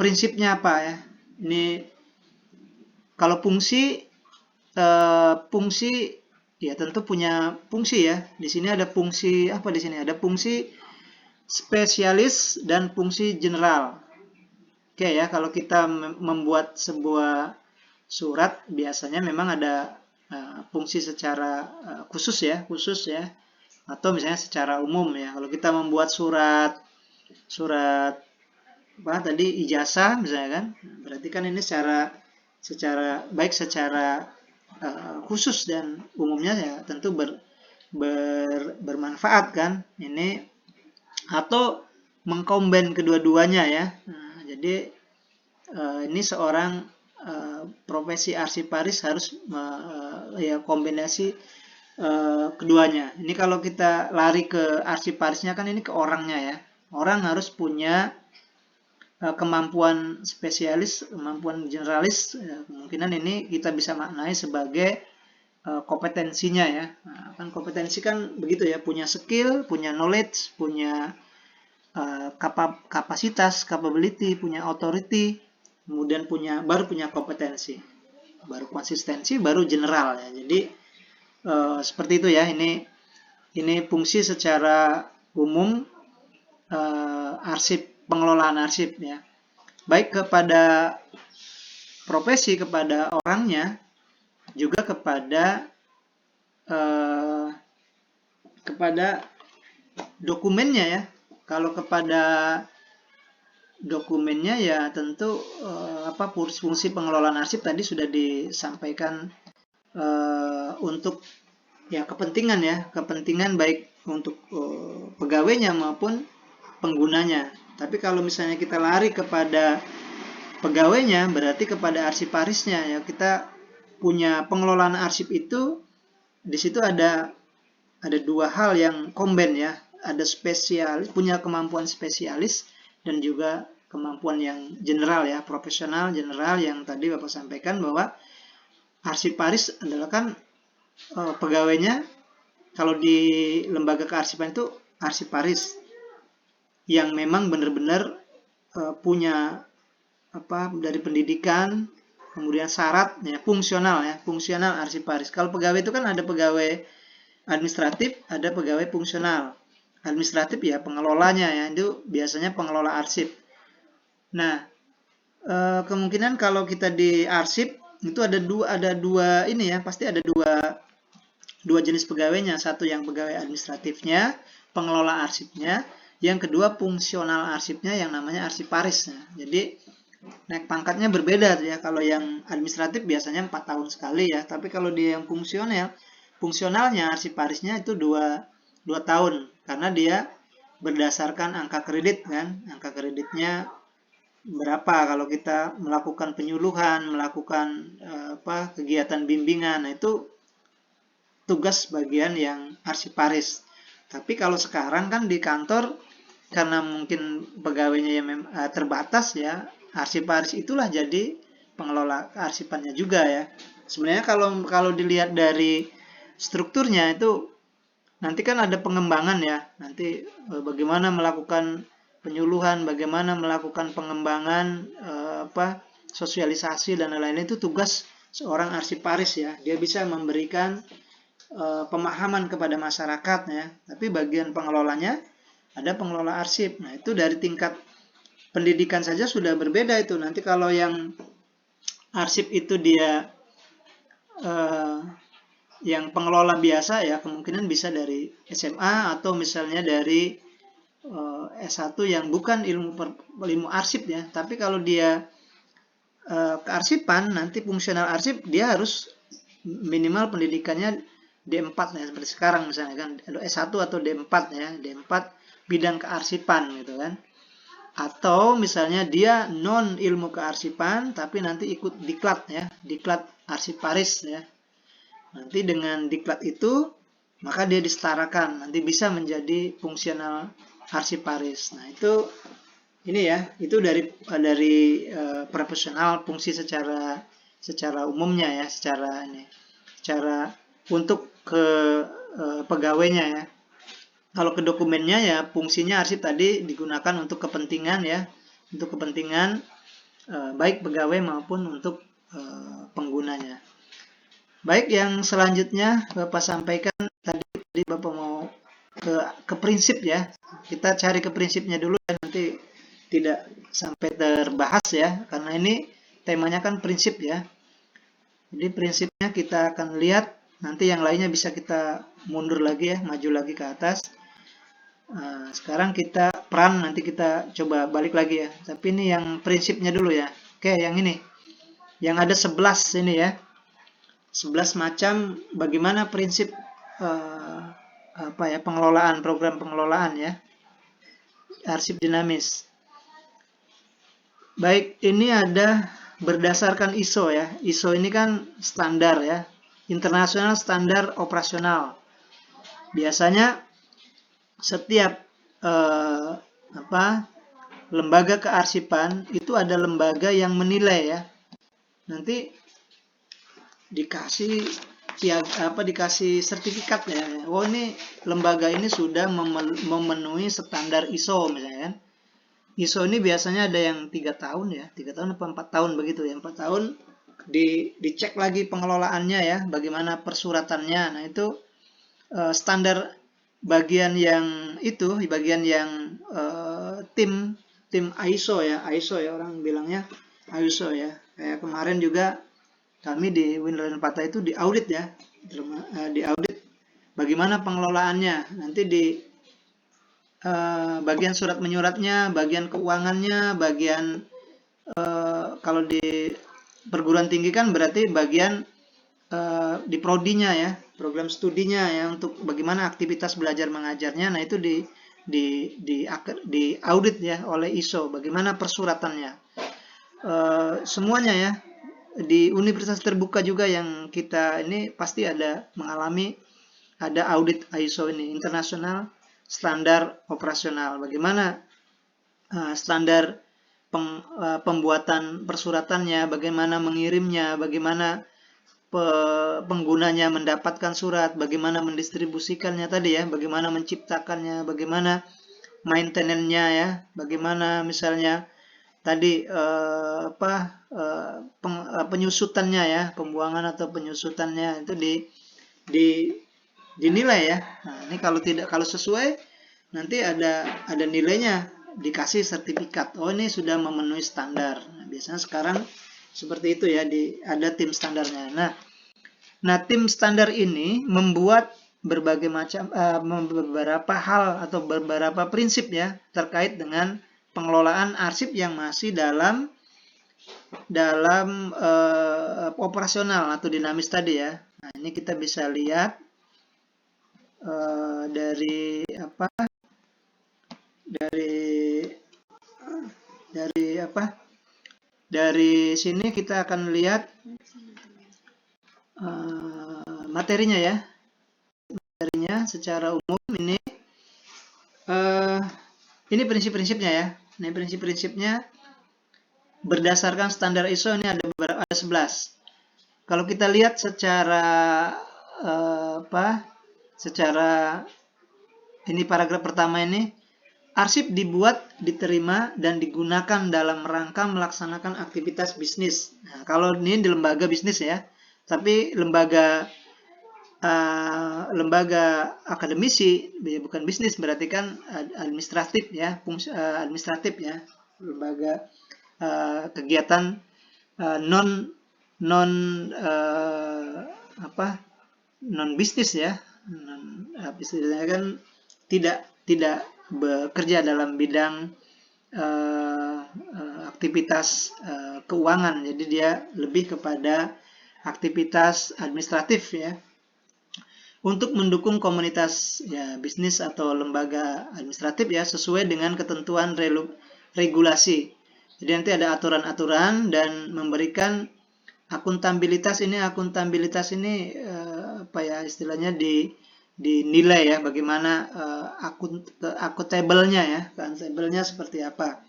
prinsipnya apa ya. Ini kalau fungsi ya tentu punya fungsi ya. Di sini ada fungsi apa di sini? Ada fungsi spesialis dan fungsi general. Oke ya, kalau kita membuat sebuah surat biasanya memang ada fungsi secara khusus ya, atau misalnya secara umum ya. Kalau kita membuat surat apa tadi, ijazah misalnya kan, berarti kan ini secara khusus dan umumnya ya tentu bermanfaat kan ini, atau mengkombin kedua-duanya ya. Nah, jadi ini seorang profesi arsiparis harus ya kombinasi keduanya. Ini kalau kita lari ke arsiparisnya kan ini ke orangnya ya. Orang harus punya kemampuan spesialis, kemampuan generalis. Kemungkinan ini kita bisa maknai sebagai kompetensinya ya. Nah, kan kompetensi kan begitu ya, punya skill, punya knowledge, punya kapasitas, capability, punya authority, kemudian baru punya kompetensi, baru konsistensi, baru general ya. Jadi seperti itu ya. Ini fungsi secara umum arsip, pengelolaan arsip ya. Baik kepada profesi, kepada orangnya, juga kepada dokumennya ya. Kalau kepada dokumennya ya tentu fungsi pengelolaan arsip tadi sudah disampaikan untuk ya kepentingan baik untuk pegawainya maupun penggunanya. Tapi kalau misalnya kita lari kepada pegawainya, berarti kepada arsiparisnya ya. Kita punya pengelolaan arsip itu, di situ ada dua hal yang combine ya. Ada spesialis, punya kemampuan spesialis, dan juga kemampuan yang general ya, profesional general, yang tadi Bapak sampaikan bahwa arsiparis adalah kan pegawainya, kalau di lembaga kearsipan itu arsiparis yang memang benar-benar punya dari pendidikan, kemudian syarat ya, fungsional arsiparis. Kalau pegawai itu kan ada pegawai administratif, ada pegawai fungsional. Administratif ya pengelolanya ya, itu biasanya pengelola arsip. Nah, kemungkinan kalau kita di arsip itu ada dua ini ya, pasti ada dua jenis pegawainya. Satu yang pegawai administratifnya, pengelola arsipnya, yang kedua fungsional arsipnya yang namanya arsiparis. Nah, jadi naik pangkatnya berbeda ya. Kalau yang administratif biasanya 4 tahun sekali ya, tapi kalau dia yang fungsionalnya arsiparisnya itu 2 tahun, karena dia berdasarkan angka kredit kan. Angka kreditnya berapa kalau kita melakukan penyuluhan, melakukan kegiatan bimbingan. Nah, itu tugas bagian yang arsiparis. Tapi kalau sekarang kan di kantor, karena mungkin pegawainya yang terbatas ya, arsiparis itulah jadi pengelola kearsipannya juga ya. Sebenarnya kalau dilihat dari strukturnya itu nanti kan ada pengembangan ya. Nanti bagaimana melakukan penyuluhan, bagaimana melakukan pengembangan, sosialisasi dan lain-lain, itu tugas seorang arsiparis ya. Dia bisa memberikan pemahaman kepada masyarakat ya. Tapi bagian pengelolanya ada pengelola arsip. Nah, itu dari tingkat pendidikan saja sudah berbeda itu. Nanti kalau yang arsip itu dia yang pengelola biasa ya, kemungkinan bisa dari SMA atau misalnya dari S1 yang bukan ilmu arsip ya. Tapi kalau dia kearsipan, nanti fungsional arsip, dia harus minimal pendidikannya D4 ya, seperti sekarang misalnya kan, S1 atau D4 ya, D4 bidang kearsipan gitu kan. Atau misalnya dia non ilmu kearsipan tapi nanti ikut diklat ya, diklat arsiparis ya. Nanti dengan diklat itu maka dia disetarakan, nanti bisa menjadi fungsional arsiparis. Nah, itu ini ya, itu dari profesional, fungsi secara umumnya ya, secara untuk ke pegawainya ya. Kalau ke dokumennya ya, fungsinya arsip tadi digunakan untuk kepentingan ya, untuk kepentingan baik pegawai maupun untuk penggunanya. Baik, yang selanjutnya Bapak sampaikan tadi Bapak mau ke prinsip ya. Kita cari ke prinsipnya dulu ya, nanti tidak sampai terbahas ya, karena ini temanya kan prinsip ya. Jadi prinsipnya kita akan lihat, nanti yang lainnya bisa kita mundur lagi ya, maju lagi ke atas. Sekarang kita peran, nanti kita coba balik lagi ya. Tapi ini yang prinsipnya dulu ya. Oke, yang ini. Yang ada 11 ini ya. 11 macam bagaimana prinsip pengelolaan, program pengelolaan ya. Arsip dinamis. Baik, ini ada berdasarkan ISO ya. ISO ini kan standar ya. International Standard Operasional. Biasanya setiap lembaga kearsipan itu ada lembaga yang menilai ya. Nanti dikasih dikasih sertifikat ya. Oh, ini lembaga ini sudah memenuhi standar ISO misalnya kan. ISO ini biasanya ada yang 3 tahun ya, 3 tahun apa 4 tahun begitu ya, 4 tahun dicek lagi pengelolaannya ya, bagaimana persuratannya. Nah, itu standar bagian yang tim ISO ya, orang bilangnya ISO ya. Kayak kemarin juga kami di Winland Pata itu diaudit ya, diaudit bagaimana pengelolaannya. Nanti di bagian surat menyuratnya, bagian keuangannya, bagian kalau di perguruan tinggi kan berarti bagian di prodinya ya, program studinya ya, untuk bagaimana aktivitas belajar mengajarnya. Nah, itu di audit ya oleh ISO, bagaimana persuratannya. Semuanya ya, di universitas terbuka juga yang kita ini pasti ada audit ISO ini, International Standar Operasional. Bagaimana standar pembuatan persuratannya, bagaimana mengirimnya, bagaimana penggunanya mendapatkan surat, bagaimana mendistribusikannya tadi ya, bagaimana menciptakannya, bagaimana maintenance-nya ya, bagaimana misalnya tadi penyusutannya ya, pembuangan atau penyusutannya itu dinilai ya. Nah, ini kalau sesuai nanti ada nilainya, dikasih sertifikat. Oh, ini sudah memenuhi standar. Nah, biasanya sekarang seperti itu ya, ada tim standarnya. Nah, tim standar ini membuat berbagai macam beberapa hal atau beberapa prinsip ya terkait dengan pengelolaan arsip yang masih dalam operasional atau dinamis tadi ya. Nah, ini kita bisa lihat dari sini kita akan lihat materinya ya. Materinya secara umum ini prinsip-prinsipnya ya. Ini prinsip-prinsipnya berdasarkan standar ISO ini ada 11. Kalau kita lihat secara ini paragraf pertama ini, arsip dibuat, diterima, dan digunakan dalam rangka melaksanakan aktivitas bisnis. Nah, kalau ini di lembaga bisnis ya, tapi lembaga akademisi bukan bisnis, berarti kan administratif ya, administratif ya, lembaga kegiatan non bisnis ya, istilahnya kan tidak bekerja dalam bidang aktivitas keuangan, jadi dia lebih kepada aktivitas administratif ya, untuk mendukung komunitas ya bisnis atau lembaga administratif ya, sesuai dengan ketentuan regulasi. Jadi nanti ada aturan-aturan dan memberikan akuntabilitas ini istilahnya dinilai ya, bagaimana akuntabelnya ya, akuntabelnya seperti apa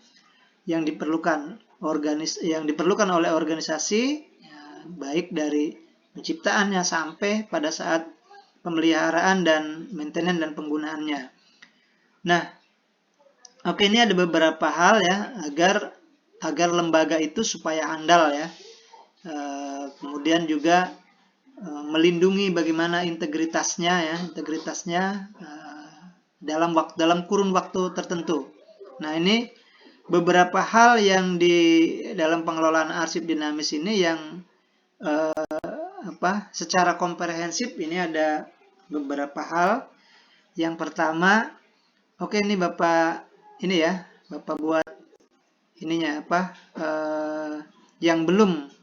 yang diperlukan oleh organisasi ya, baik dari penciptaannya sampai pada saat pemeliharaan dan maintenance dan penggunaannya. Nah, oke, ini ada beberapa hal ya agar lembaga itu supaya handal ya. Kemudian juga melindungi bagaimana integritasnya dalam kurun waktu tertentu. Nah, ini beberapa hal yang di dalam pengelolaan arsip dinamis ini yang secara komprehensif ini ada beberapa hal. Yang pertama, oke, ini Bapak buat ininya yang belum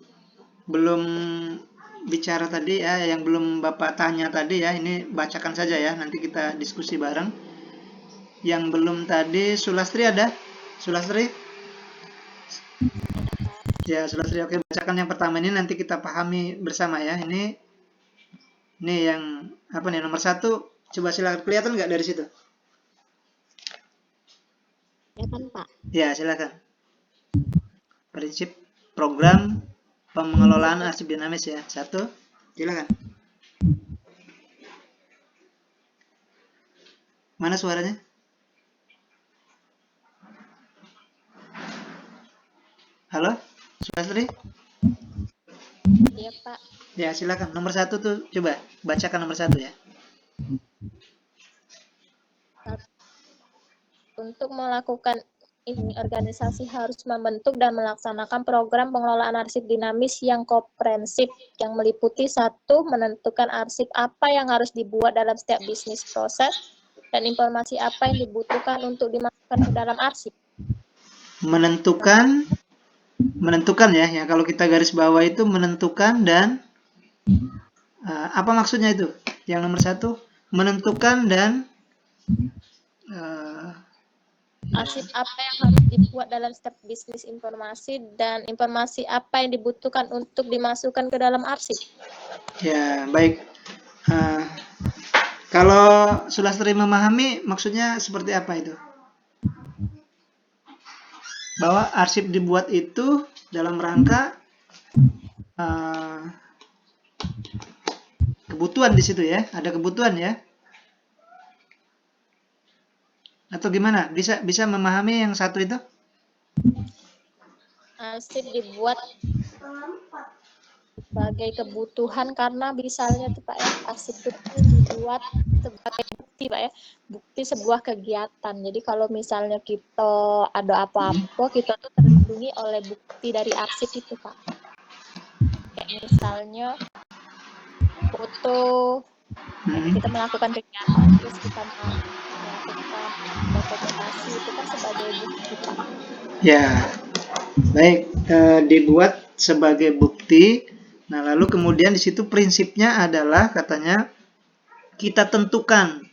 bicara tadi ya, yang belum Bapak tanya tadi ya, ini bacakan saja ya, nanti kita diskusi bareng. Yang belum tadi, Sulastri ada? Sulastri? Ya, Sulastri, oke, bacakan yang pertama ini, nanti kita pahami bersama ya. Ini yang nomor 1, coba silakan, kelihatan nggak dari situ? Kelihatan, Pak. Ya, silakan. Prinsip program pengelolaan arsip dinamis ya. 1, silakan. Mana suaranya? Halo, Sulastri? Iya, Pak. Ya, silakan. Nomor 1 tuh, coba bacakan nomor 1 ya. Untuk melakukan ini, organisasi harus membentuk dan melaksanakan program pengelolaan arsip dinamis yang komprehensif, yang meliputi 1. Menentukan arsip apa yang harus dibuat dalam setiap bisnis proses, dan informasi apa yang dibutuhkan untuk dimasukkan ke dalam arsip. Menentukan ya, kalau kita garis bawah itu menentukan dan apa maksudnya itu? Yang nomor 1, menentukan dan Arsip apa yang harus dibuat dalam setiap bisnis informasi, dan informasi apa yang dibutuhkan untuk dimasukkan ke dalam arsip. ya, baik. Kalau Sulastri memahami, maksudnya seperti apa itu? Bahwa arsip dibuat itu dalam rangka kebutuhan di situ ya, ada kebutuhan ya. Atau gimana? Bisa memahami yang satu itu? Arsip dibuat sebagai kebutuhan karena misalnya tuh Pak ya, arsip itu dibuat sebagai bukti Pak ya, bukti sebuah kegiatan. Jadi kalau misalnya kita ada apa-apa, kita tuh terlindungi oleh bukti dari arsip itu Pak. Kayak misalnya foto, kita melakukan kegiatan, terus kita melakukan dokumentasi, itu kan sebagai bukti Pak. Ya, baik, dibuat sebagai bukti. Nah, lalu kemudian di situ prinsipnya adalah katanya kita tentukan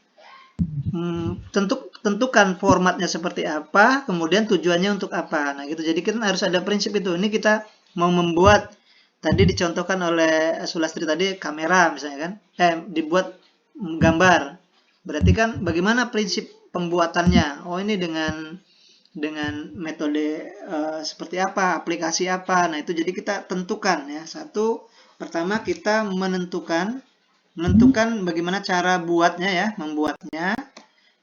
tentukan formatnya seperti apa, kemudian tujuannya untuk apa. Nah, gitu. Jadi kita harus ada prinsip itu. Ini kita mau membuat, tadi dicontohkan oleh Sulastri tadi, kamera misalnya kan, dibuat gambar. Berarti kan bagaimana prinsip pembuatannya? Oh, ini dengan metode seperti apa, aplikasi apa. Nah, itu jadi kita tentukan ya. Satu, pertama kita menentukan bagaimana cara buatnya ya, membuatnya.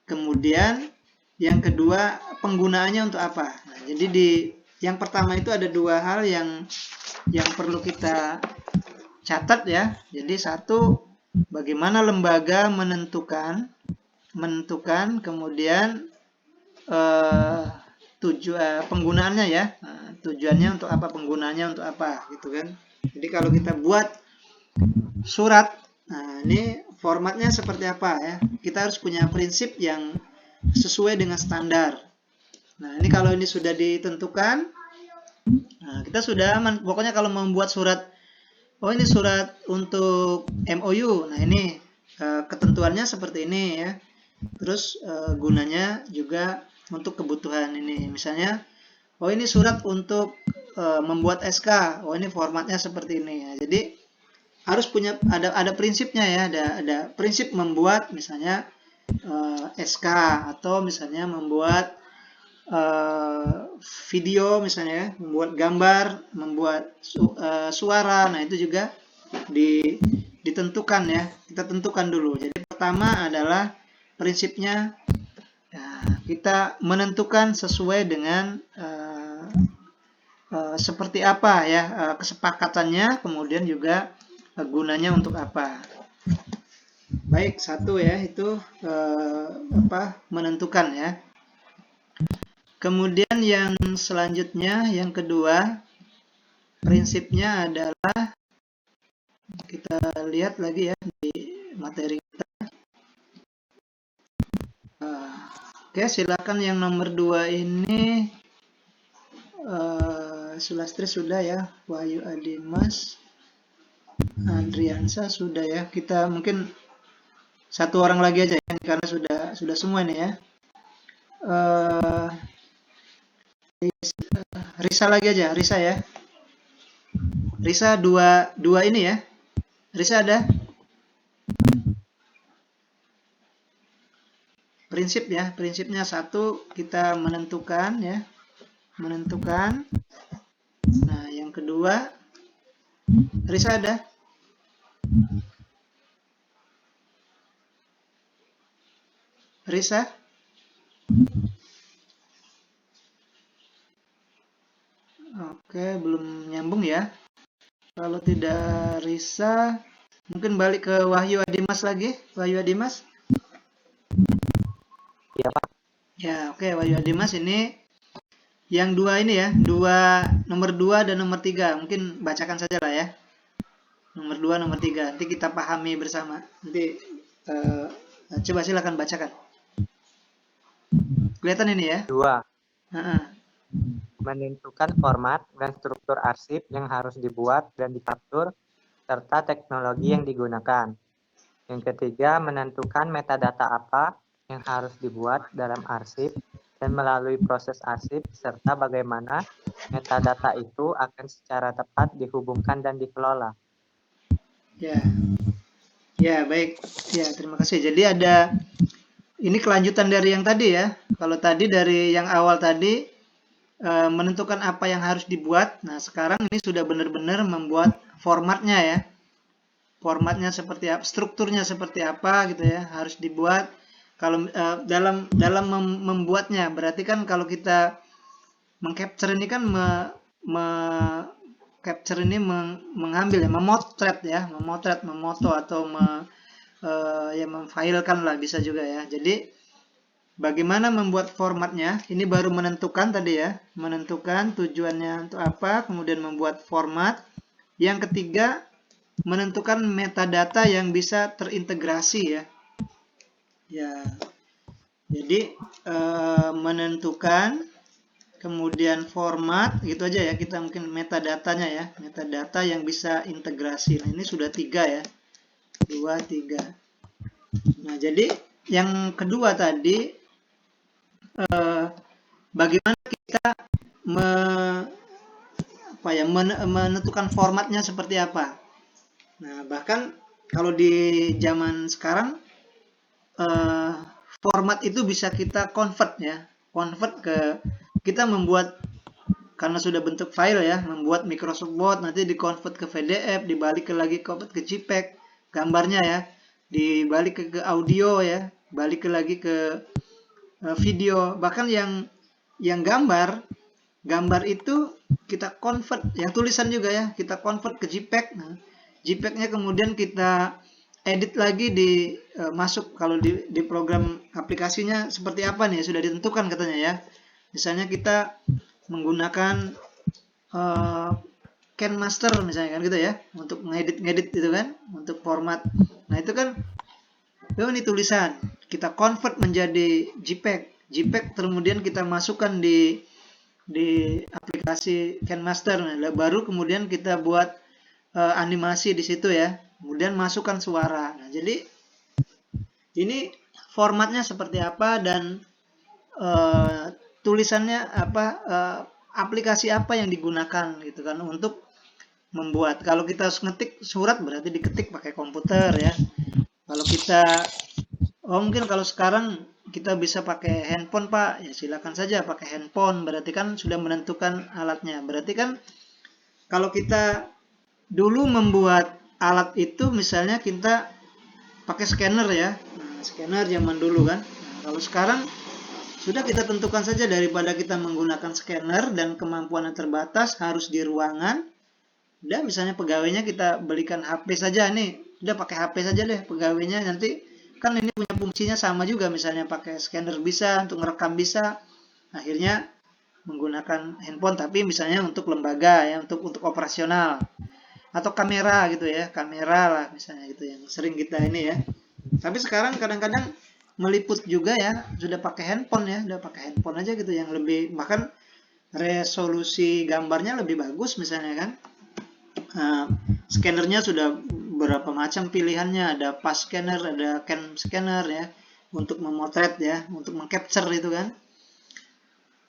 Kemudian yang kedua, penggunaannya untuk apa. Nah, jadi yang pertama itu ada 2 hal yang perlu kita catat ya. Jadi 1, bagaimana lembaga menentukan, kemudian penggunaannya ya. Nah, tujuannya untuk apa, penggunaannya untuk apa, gitu kan. Jadi kalau kita buat surat, nah ini formatnya seperti apa ya. Kita harus punya prinsip yang sesuai dengan standar. Nah, ini kalau ini sudah ditentukan, nah kita sudah aman. Pokoknya kalau membuat surat, oh ini surat untuk MOU. Nah, ini ketentuannya seperti ini ya. Terus gunanya juga untuk kebutuhan ini. Misalnya, oh ini surat untuk membuat SK. Oh ini formatnya seperti ini ya. Jadi harus punya ada prinsipnya ya. Ada prinsip membuat misalnya SK, atau misalnya membuat video misalnya ya, membuat gambar, membuat suara. Nah, itu juga ditentukan ya. Kita tentukan dulu. Jadi pertama adalah prinsipnya ya, kita menentukan sesuai dengan seperti apa ya kesepakatannya, kemudian juga gunanya untuk apa. Baik, 1 ya, itu menentukan ya. Kemudian yang selanjutnya, yang kedua, prinsipnya adalah, kita lihat lagi ya di materi kita. Oke, silakan yang nomor 2 ini. Sulastri sudah ya, Wahyu Adimas, Andriansa sudah ya. Kita mungkin 1 orang lagi aja ya, karena sudah semua ini ya. Risa lagi aja, Risa ya. Risa 2 ini ya. Risa ada? Prinsip ya, prinsipnya 1, kita menentukan ya. Menentukan. Nah, yang kedua, Risa ada? Risa? Oke, belum nyambung ya. Kalau tidak Risa, mungkin balik ke Wahyu Adimas lagi. Wahyu Adimas? Iya, Pak. Ya, oke, Wahyu Adimas ini yang dua ini ya, nomor 2 dan nomor 3. Mungkin bacakan saja lah ya. Nomor 2, nomor 3. Nanti kita pahami bersama. Nanti coba silakan bacakan. Kelihatan ini ya? 2. Heeh. Menentukan format dan struktur arsip yang harus dibuat dan dikaptur, serta teknologi yang digunakan. Yang ketiga, menentukan metadata apa yang harus dibuat dalam arsip dan melalui proses arsip, serta bagaimana metadata itu akan secara tepat dihubungkan dan dikelola. Ya. Ya, baik. Ya, terima kasih. Jadi ini kelanjutan dari yang tadi ya. Kalau tadi dari yang awal tadi menentukan apa yang harus dibuat. Nah, sekarang ini sudah benar-benar membuat formatnya ya. Formatnya seperti apa, strukturnya seperti apa gitu ya, harus dibuat. Kalau dalam membuatnya, berarti kan kalau kita mengcapture ini kan capture ini mengambil ya, memotret, memoto atau memfilekan lah bisa juga ya. Jadi bagaimana membuat formatnya? Ini baru menentukan tadi ya, menentukan tujuannya untuk apa, kemudian membuat format. Yang ketiga, menentukan metadata yang bisa terintegrasi ya. Ya, jadi menentukan, kemudian format, gitu aja ya. Kita mungkin metadatanya ya, metadata yang bisa integrasi. Nah, ini sudah 3 ya, 2, 3. Nah, jadi yang kedua tadi, bagaimana kita menentukan formatnya seperti apa. Nah, bahkan kalau di zaman sekarang format itu bisa kita convert ya, kita membuat, karena sudah bentuk file ya, membuat Microsoft Word, nanti di-convert ke PDF, dibalik lagi convert ke JPEG gambarnya ya, dibalik ke audio ya, balik lagi ke video. Bahkan yang gambar itu kita convert, yang tulisan juga ya, kita convert ke JPEG. Nah, JPEG-nya kemudian kita edit lagi masuk, kalau di program aplikasinya seperti apa nih, sudah ditentukan katanya ya. Misalnya kita menggunakan KineMaster misalnya kan gitu ya, untuk ngedit itu kan, untuk format. Nah, itu kan ini tulisan, kita convert menjadi JPEG, kemudian kita masukkan di aplikasi KineMaster. Nah, baru kemudian kita buat animasi di situ ya, kemudian masukkan suara. Nah, jadi ini formatnya seperti apa dan tulisannya apa, aplikasi apa yang digunakan gitu kan untuk membuat. Kalau kita ngetik surat berarti diketik pakai komputer ya. Kalau kita mungkin kalau sekarang kita bisa pakai handphone Pak, ya silakan saja pakai handphone, berarti kan sudah menentukan alatnya. Berarti kan kalau kita dulu membuat alat itu misalnya kita pakai scanner ya, nah, scanner zaman dulu kan. Nah, kalau sekarang sudah kita tentukan saja, daripada kita menggunakan scanner dan kemampuannya terbatas, harus di ruangan. Udah misalnya pegawainya kita belikan HP saja nih, udah pakai HP saja deh pegawainya, nanti kan ini punya fungsinya sama juga, misalnya pakai scanner bisa, untuk merekam bisa, akhirnya menggunakan handphone tapi misalnya untuk lembaga ya, untuk operasional, atau kamera gitu ya, kamera lah misalnya gitu yang sering kita ini ya. Tapi sekarang kadang-kadang meliput juga ya, sudah pakai handphone ya, udah pakai handphone aja gitu, yang lebih, bahkan resolusi gambarnya lebih bagus misalnya kan. Scannernya sudah berapa macam pilihannya, ada fast scanner, ada cam scanner ya, untuk memotret ya, untuk mengcapture itu kan.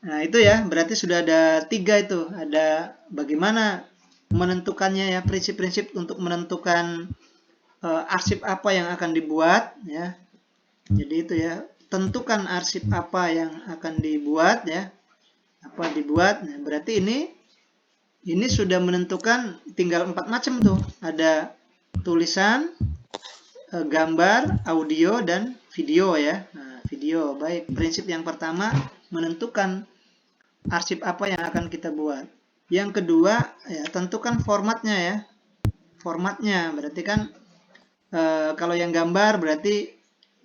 Nah, itu ya, berarti sudah ada 3 itu, ada bagaimana menentukannya ya, prinsip-prinsip untuk menentukan arsip apa yang akan dibuat ya. Jadi itu ya, tentukan arsip apa yang akan dibuat ya, apa dibuat. Nah, berarti ini sudah menentukan, tinggal 4 macam tuh, ada tulisan, gambar, audio, dan video ya. Nah, video. Baik, prinsip yang pertama menentukan arsip apa yang akan kita buat. Yang kedua, ya, tentukan formatnya ya. Formatnya berarti kan kalau yang gambar berarti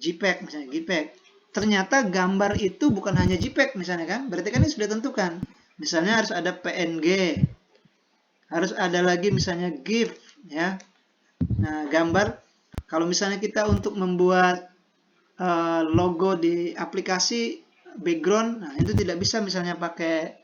JPEG misalnya, JPEG. Ternyata gambar itu bukan hanya JPEG misalnya kan, berarti kan ini sudah tentukan. Misalnya harus ada PNG, harus ada lagi misalnya GIF ya. Nah, gambar kalau misalnya kita untuk membuat logo di aplikasi background, nah itu tidak bisa misalnya pakai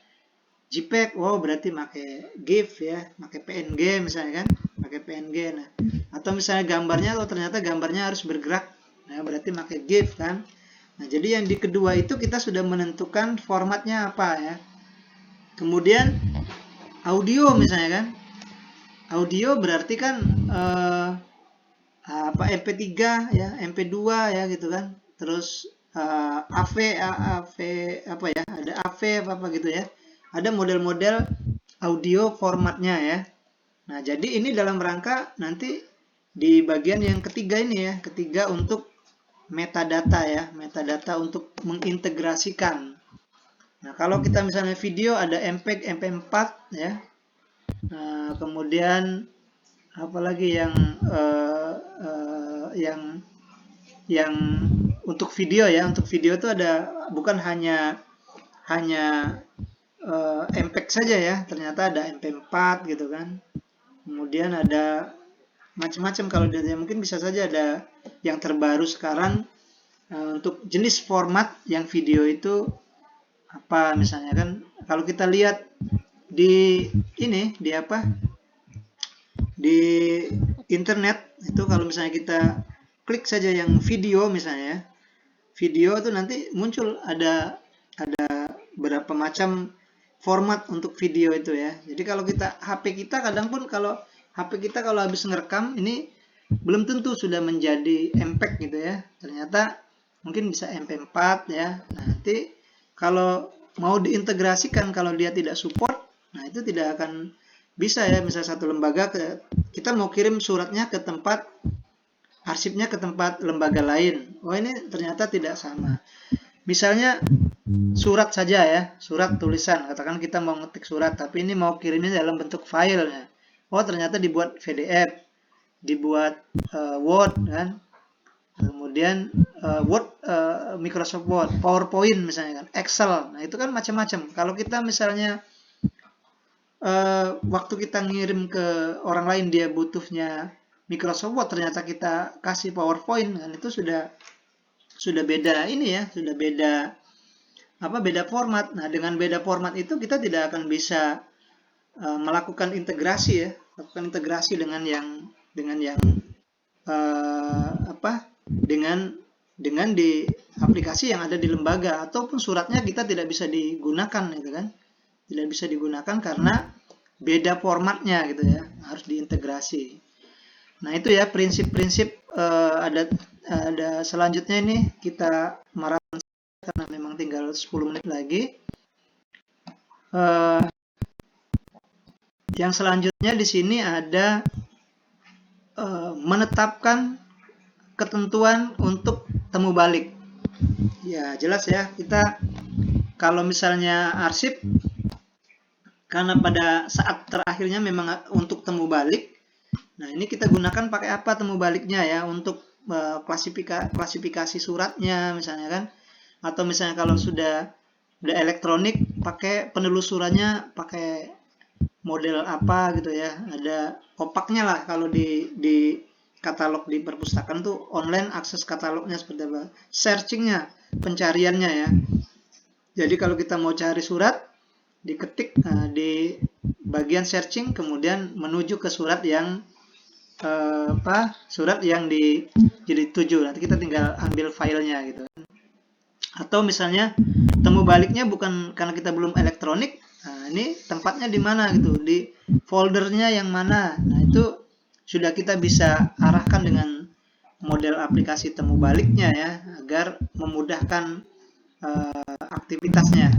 JPEG, wow berarti pakai GIF ya, pakai PNG misalnya kan, pakai PNG. Nah, atau misalnya gambarnya, atau ternyata gambarnya harus bergerak, nah berarti pakai GIF kan. Nah, jadi yang di kedua itu kita sudah menentukan formatnya apa ya. Kemudian audio misalnya kan, audio berarti kan apa MP3 ya, MP2 ya gitu kan. Terus AV apa ya, ada AV apa gitu ya. Ada model-model audio formatnya ya. Nah, jadi ini dalam rangka nanti di bagian yang ketiga ini ya, ketiga untuk metadata ya, metadata untuk mengintegrasikan. Nah, kalau kita misalnya video ada MPEG, MP4 ya. Nah, kemudian apalagi yang untuk video ya, untuk video itu ada bukan hanya MPEG saja ya, ternyata ada MP4 gitu kan. Kemudian ada macam-macam, kalau dia mungkin bisa saja ada yang terbaru sekarang untuk jenis format yang video itu apa misalnya kan. Kalau kita lihat di ini di apa di internet itu, kalau misalnya kita klik saja yang video misalnya, video itu nanti muncul ada berapa macam format untuk video itu ya. Jadi kalau kita HP kita kadang pun kalau HP kita kalau habis ngerekam ini belum tentu sudah menjadi MPEG gitu ya. Ternyata mungkin bisa MP4 ya. Nah, nanti kalau mau diintegrasikan, kalau dia tidak support, nah itu tidak akan bisa ya. Misalnya satu lembaga kita mau kirim suratnya ke tempat arsipnya ke tempat lembaga lain. Oh, ini ternyata tidak sama. Misalnya surat saja ya, surat tulisan. Katakan kita mau ngetik surat, tapi ini mau kirimnya dalam bentuk file. Oh, ternyata dibuat PDF, dibuat Word kan. Kemudian Word, Microsoft Word, PowerPoint misalnya kan, Excel. Nah, itu kan macam-macam. Kalau kita misalnya waktu kita ngirim ke orang lain dia butuhnya Microsoft Word, ternyata kita kasih PowerPoint kan, itu sudah beda ini ya, sudah beda beda format. Nah, dengan beda format itu kita tidak akan bisa melakukan integrasi ya, melakukan integrasi dengan yang dengan di aplikasi yang ada di lembaga, ataupun suratnya kita tidak bisa digunakan gitu kan. Tidak bisa digunakan karena beda formatnya gitu ya, harus diintegrasi. Nah, itu ya prinsip-prinsip. Ada selanjutnya ini kita maraton karena memang tinggal 10 menit lagi. Yang selanjutnya di sini ada menetapkan ketentuan untuk temu balik. Ya, jelas ya, kita kalau misalnya arsip, karena pada saat terakhirnya memang untuk temu balik. Nah, ini kita gunakan pakai apa temu baliknya ya, untuk klasifikasi suratnya misalnya kan. Atau misalnya kalau sudah elektronik, pakai penelusurannya pakai model apa gitu ya. Ada opaknya lah kalau di katalog di perpustakaan tuh, online akses katalognya seperti apa. Searchingnya, pencariannya ya. Jadi kalau kita mau cari surat, diketik di bagian searching, kemudian menuju ke surat yang surat yang dituju. Nanti kita tinggal ambil filenya gitu. Atau misalnya temu baliknya bukan karena kita belum elektronik. Nah, ini tempatnya di mana gitu, di foldernya yang mana. Nah, itu sudah kita bisa arahkan dengan model aplikasi temu baliknya ya, agar memudahkan aktivitasnya.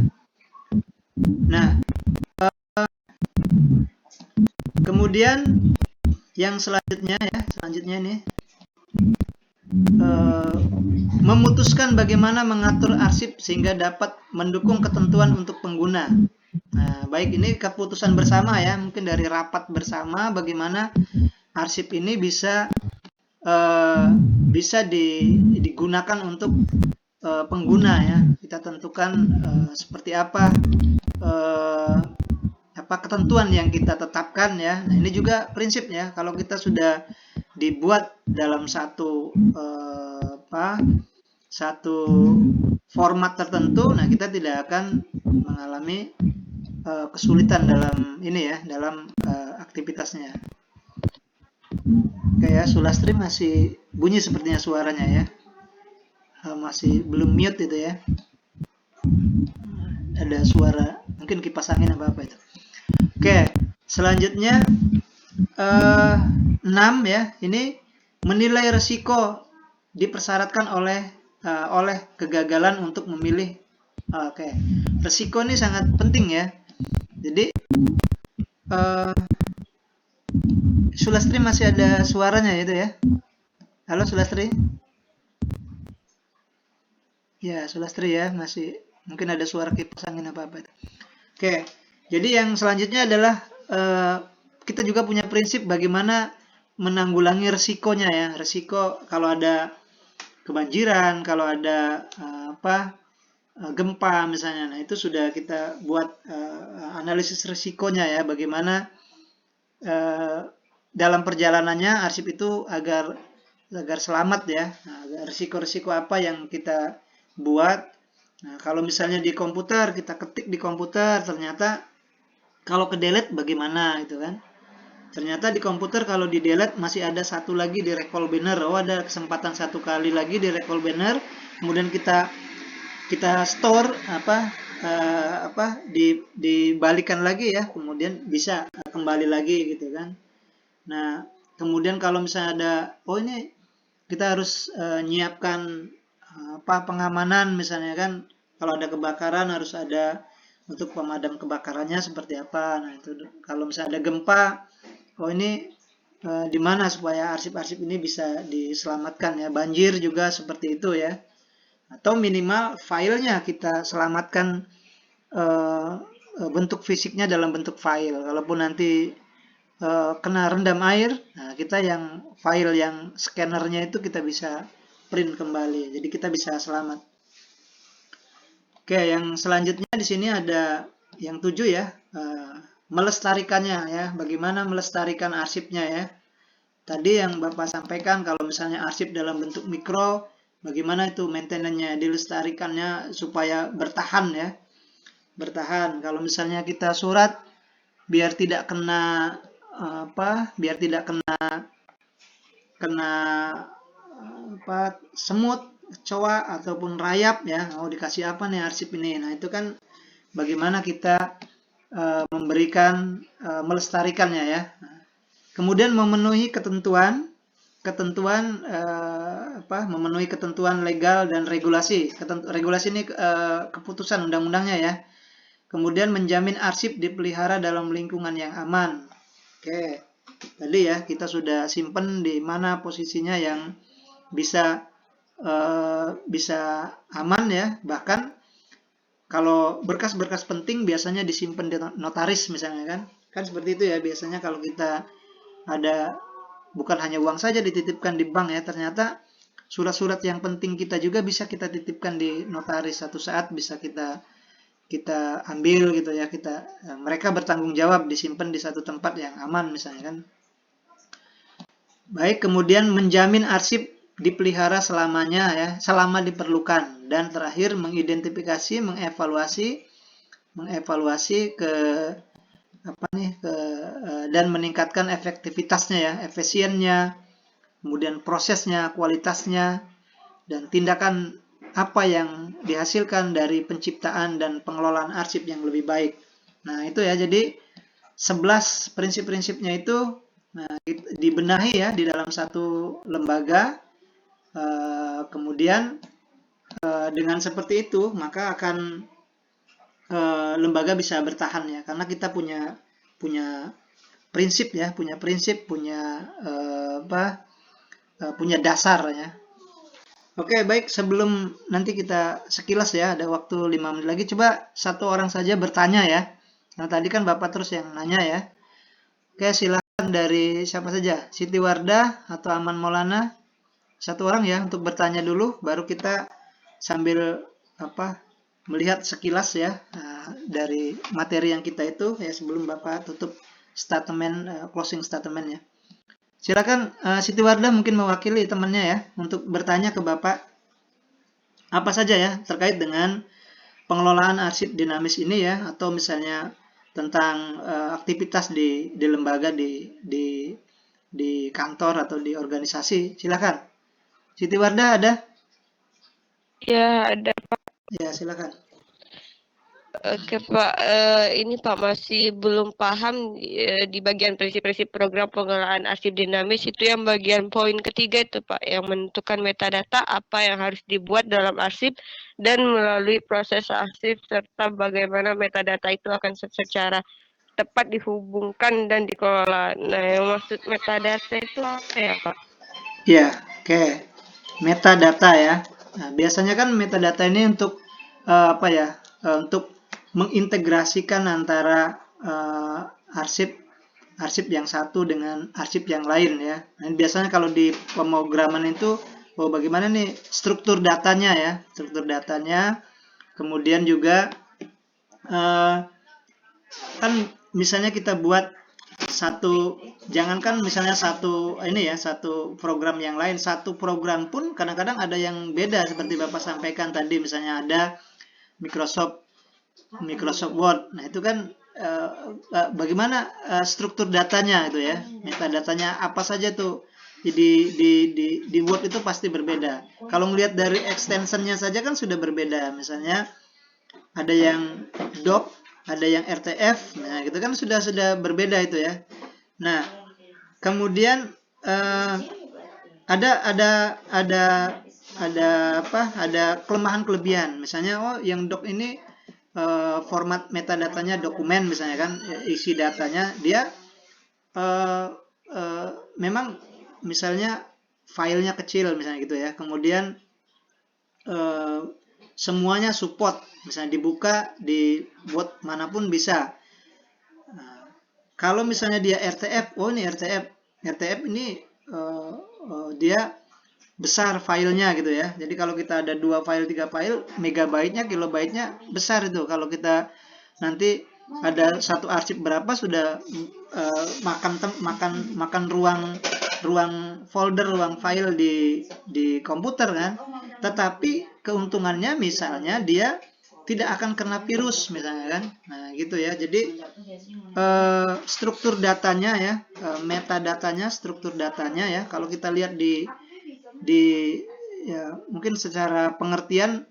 Nah, kemudian yang selanjutnya ya, nih memutuskan bagaimana mengatur arsip sehingga dapat mendukung ketentuan untuk pengguna. Nah, baik, ini keputusan bersama ya, mungkin dari rapat bersama bagaimana arsip ini bisa digunakan untuk pengguna ya. Kita tentukan seperti apa ketentuan yang kita tetapkan ya. Nah, ini juga prinsipnya, kalau kita sudah dibuat dalam satu format tertentu, nah kita tidak akan mengalami kesulitan dalam ini ya, dalam aktivitasnya. Oke ya, Sulastri masih bunyi sepertinya suaranya ya, masih belum mute itu ya, ada suara mungkin kipas angin apa itu. Oke, selanjutnya 6 ya, ini menilai resiko dipersyaratkan oleh kegagalan untuk memilih. Oke, resiko ini sangat penting ya. Jadi Sulastri masih ada suaranya itu ya. Halo Sulastri. Ya, Sulastri ya, masih mungkin ada suara kipas angin apa itu. Oke, jadi yang selanjutnya adalah kita juga punya prinsip bagaimana menanggulangi resikonya ya. Resiko kalau ada kebanjiran, kalau ada gempa misalnya. Nah, itu sudah kita buat analisis resikonya ya, bagaimana dalam perjalanannya arsip itu agar selamat ya. Nah, risiko-risiko apa yang kita buat. Nah, kalau misalnya di komputer, kita ketik di komputer, ternyata kalau ke delete bagaimana gitu kan. Ternyata di komputer kalau di delete masih ada satu lagi di recall banner. Oh, ada kesempatan satu kali lagi di recall banner. Kemudian kita store dibalikan lagi ya, kemudian bisa kembali lagi gitu kan. Nah, kemudian kalau misalnya ada, oh ini kita harus nyiapkan pengamanan misalnya kan, kalau ada kebakaran harus ada untuk pemadam kebakarannya seperti apa. Nah, itu kalau misalnya ada gempa, oh ini di mana supaya arsip-arsip ini bisa diselamatkan ya. Banjir juga seperti itu ya. Atau minimal filenya kita selamatkan, bentuk fisiknya dalam bentuk file. Kalaupun nanti kena rendam air, nah kita yang file yang scannernya itu kita bisa print kembali, jadi kita bisa selamat. Oke, yang selanjutnya di sini ada yang 7 ya, melestarikannya ya, bagaimana melestarikan arsipnya ya. Tadi yang Bapak sampaikan, kalau misalnya arsip dalam bentuk mikro, bagaimana itu maintenance-nya, dilestarikannya supaya bertahan ya, bertahan. Kalau misalnya kita surat, biar tidak kena biar tidak kena semut, kecoa ataupun rayap ya. Oh, dikasih apa nih arsip ini. Nah, itu kan bagaimana kita memberikan melestarikannya ya. Kemudian memenuhi ketentuan memenuhi ketentuan legal dan regulasi. Regulasi ini keputusan undang-undangnya ya. Kemudian menjamin arsip dipelihara dalam lingkungan yang aman. Oke, tadi ya kita sudah simpen di mana posisinya yang bisa aman ya. Bahkan kalau berkas-berkas penting biasanya disimpan di notaris misalnya kan seperti itu ya. Biasanya kalau kita ada, bukan hanya uang saja dititipkan di bank ya, ternyata surat-surat yang penting kita juga bisa kita titipkan di notaris. Satu saat bisa kita ambil gitu ya, mereka bertanggung jawab, disimpan di satu tempat yang aman misalnya kan. Baik, kemudian menjamin arsip dipelihara selamanya ya, selama diperlukan. Dan terakhir mengidentifikasi, mengevaluasi dan meningkatkan efektivitasnya ya, efisiennya, kemudian prosesnya, kualitasnya, dan tindakan apa yang dihasilkan dari penciptaan dan pengelolaan arsip yang lebih baik. Nah, itu ya, jadi 11 prinsip-prinsipnya itu dibenahi ya di dalam satu lembaga. Kemudian dengan seperti itu maka akan lembaga bisa bertahan ya, karena kita punya prinsip ya, punya dasar ya. Oke, baik. Sebelum nanti kita sekilas ya, ada waktu 5 menit lagi. Coba satu orang saja bertanya ya. Nah, tadi kan Bapak terus yang nanya ya. Oke, silakan dari siapa saja. Siti Wardah atau Aman Maulana. Satu orang ya untuk bertanya dulu, baru kita sambil melihat sekilas ya dari materi yang kita itu ya sebelum Bapak tutup statement closing statement ya. Silakan Siti Wardah mungkin mewakili temannya ya untuk bertanya ke Bapak apa saja ya terkait dengan pengelolaan arsip dinamis ini ya, atau misalnya tentang aktivitas di lembaga, di kantor atau di organisasi. Silakan. Siti Wardah ada? Ya, ada. Ya, silakan. Oke Pak, ini Pak masih belum paham di bagian prinsip-prinsip program pengelolaan arsip dinamis itu yang bagian poin ketiga itu Pak, yang menentukan metadata apa yang harus dibuat dalam arsip dan melalui proses arsip serta bagaimana metadata itu akan secara tepat dihubungkan dan dikelola. Nah, yang maksud metadata itu apa ya Pak? Ya, oke. Metadata ya. Nah, biasanya kan metadata ini untuk untuk mengintegrasikan antara arsip yang satu dengan arsip yang lain ya. Nah, biasanya kalau di pemrograman itu bagaimana nih struktur datanya ya, kemudian juga kan misalnya kita buat jangankan misalnya satu program yang lain, satu program pun kadang-kadang ada yang beda seperti Bapak sampaikan tadi, misalnya ada Microsoft Word. Nah, itu kan bagaimana struktur datanya itu ya, metadatanya apa saja tuh di Word itu pasti berbeda. Kalau melihat dari extensionnya saja kan sudah berbeda. Misalnya ada yang doc, ada yang RTF. Nah, itu kan sudah berbeda itu ya. Nah, kemudian ada kelemahan-kelebihan. Misalnya yang doc ini format metadatanya dokumen misalnya kan, isi datanya dia memang misalnya filenya kecil misalnya gitu ya. Kemudian semuanya support, misalnya dibuka di Word manapun bisa. Nah, kalau misalnya dia RTF, ini RTF ini dia besar filenya gitu ya. Jadi kalau kita ada 2 file, 3 file, megabyte-nya, kilobyte-nya besar itu. Kalau kita nanti ada satu arsip berapa sudah makan ruang folder, ruang file di komputer kan. Tetapi keuntungannya misalnya dia tidak akan kena virus misalnya kan. Nah, gitu ya. Jadi struktur datanya ya, metadatanya, struktur datanya ya, kalau kita lihat di ya mungkin secara pengertian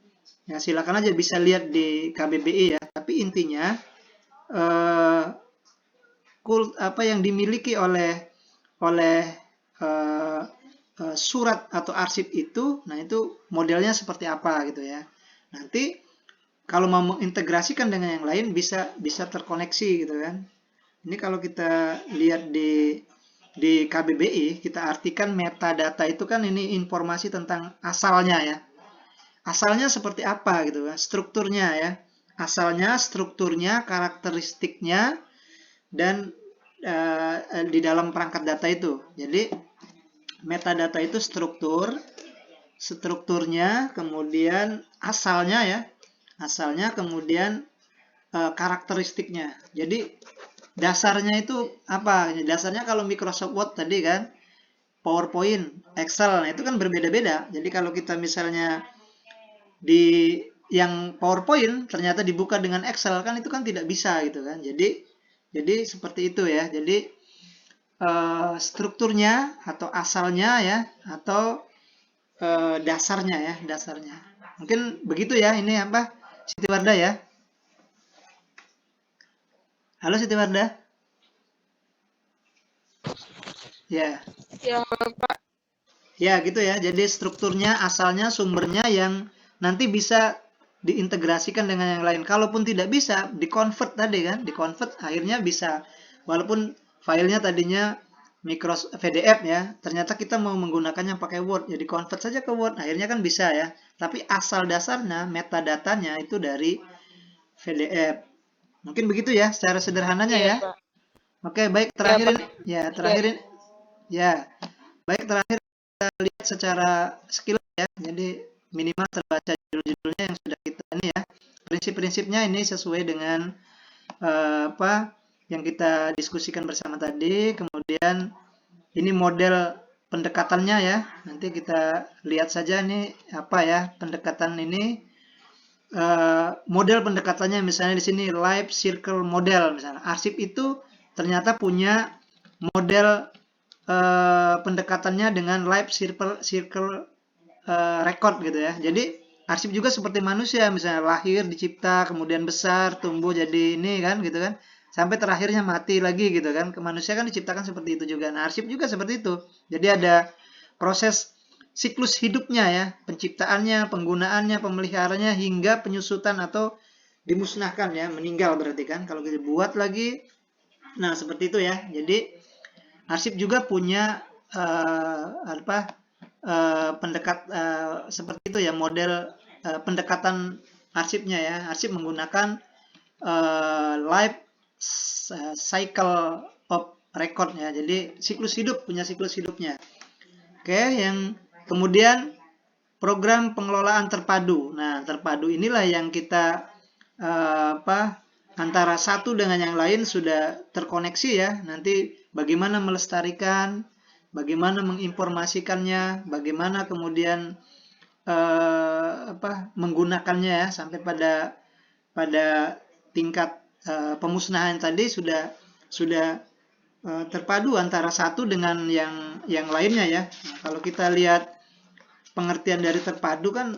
ya silakan aja bisa lihat di KBBI ya, tapi intinya apa yang dimiliki oleh surat atau arsip itu, nah itu modelnya seperti apa gitu ya. Nanti kalau mau mengintegrasikan dengan yang lain bisa terkoneksi gitu kan. Ini kalau kita lihat di KBBI, kita artikan metadata itu kan ini informasi tentang asalnya ya. Asalnya seperti apa gitu kan, strukturnya ya. Asalnya, strukturnya, karakteristiknya, dan di dalam perangkat data itu. Jadi metadata itu strukturnya, kemudian asalnya ya. Asalnya, kemudian karakteristiknya. Jadi dasarnya itu apa? Dasarnya kalau Microsoft Word tadi kan, PowerPoint, Excel, nah itu kan berbeda-beda. Jadi kalau kita misalnya di yang PowerPoint ternyata dibuka dengan Excel kan itu kan tidak bisa gitu kan. Jadi seperti itu ya. Jadi strukturnya atau asalnya ya, atau dasarnya ya, dasarnya. Mungkin begitu ya, ini apa? Siti Wardah ya. Halo Siti Wardah. Ya. Ya Pak. Ya gitu ya. Jadi strukturnya, asalnya, sumbernya yang nanti bisa diintegrasikan dengan yang lain. Kalaupun tidak bisa, di-convert tadi kan, di-convert akhirnya bisa. Walaupun filenya tadinya PDF ya, ternyata kita mau menggunakannya pakai Word, jadi convert saja ke Word, akhirnya kan bisa ya. Tapi asal dasarnya metadatanya itu dari PDF. Mungkin begitu ya, secara sederhananya Iya, ya. Pak. Oke, baik Iya, terakhirin Pak. ya, Iya. terakhirin ya. Baik terakhir kita lihat secara sekilas ya. Jadi minimal terbaca judul-judulnya yang sudah kita ini ya. Prinsip-prinsipnya ini sesuai dengan apa yang kita diskusikan bersama tadi. Kemudian ini model pendekatannya ya. Nanti kita lihat saja nih apa ya pendekatan ini. Model pendekatannya misalnya di sini life circle model misalnya. Arsip itu ternyata punya model pendekatannya dengan life circle record gitu ya. Jadi arsip juga seperti manusia, misalnya lahir, dicipta, kemudian besar, tumbuh jadi ini kan gitu kan. Sampai terakhirnya mati lagi gitu kan. Ke manusia kan diciptakan seperti itu juga. Nah, arsip juga seperti itu. Jadi ada proses siklus hidupnya ya, penciptaannya, penggunaannya, pemeliharaannya hingga penyusutan atau dimusnahkan ya, meninggal berarti kan kalau kita buat lagi. Nah, seperti itu ya. Jadi arsip juga punya pendekat seperti itu ya, model pendekatan arsipnya ya. Arsip menggunakan life cycle of record ya. Jadi siklus hidup, punya siklus hidupnya. Oke, yang kemudian program pengelolaan terpadu. Nah, terpadu inilah yang kita antara satu dengan yang lain sudah terkoneksi ya. Nanti bagaimana melestarikan, bagaimana menginformasikannya, bagaimana kemudian menggunakannya ya sampai pada tingkat pemusnahan tadi sudah terpadu antara satu dengan yang lainnya ya. Nah, kalau kita lihat pengertian dari terpadu kan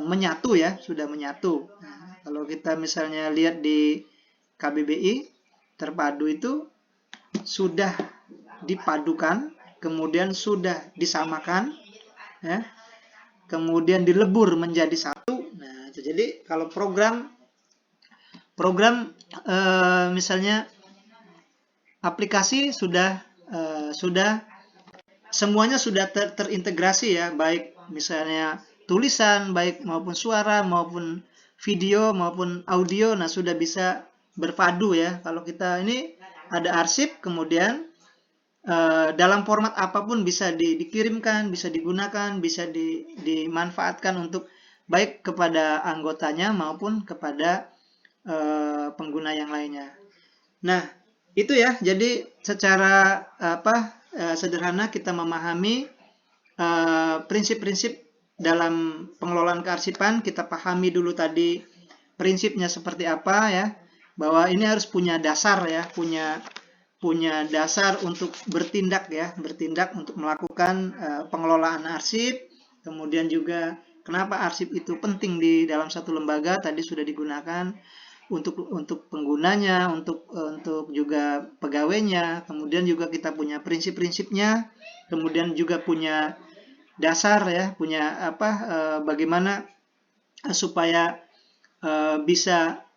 menyatu ya, sudah menyatu. Nah, kalau kita misalnya lihat di KBBI, terpadu itu sudah dipadukan, kemudian sudah disamakan, ya, kemudian dilebur menjadi satu. Nah, itu jadi kalau program misalnya aplikasi sudah semuanya sudah terintegrasi ya, baik misalnya tulisan, baik maupun suara, maupun video, maupun audio, nah sudah bisa berpadu ya. Kalau kita ini ada arsip, kemudian dalam format apapun bisa dikirimkan, bisa digunakan, bisa dimanfaatkan untuk baik kepada anggotanya maupun kepada pengguna yang lainnya. Nah, itu ya. Jadi secara sederhana kita memahami prinsip-prinsip dalam pengelolaan kearsipan. Kita pahami dulu tadi prinsipnya seperti apa ya, bahwa ini harus punya dasar ya, punya dasar untuk bertindak ya, bertindak untuk melakukan pengelolaan arsip. Kemudian juga kenapa arsip itu penting di dalam satu lembaga tadi sudah digunakan untuk penggunanya, untuk juga pegawainya. Kemudian juga kita punya prinsip-prinsipnya, kemudian juga punya dasar ya, punya bagaimana supaya bisa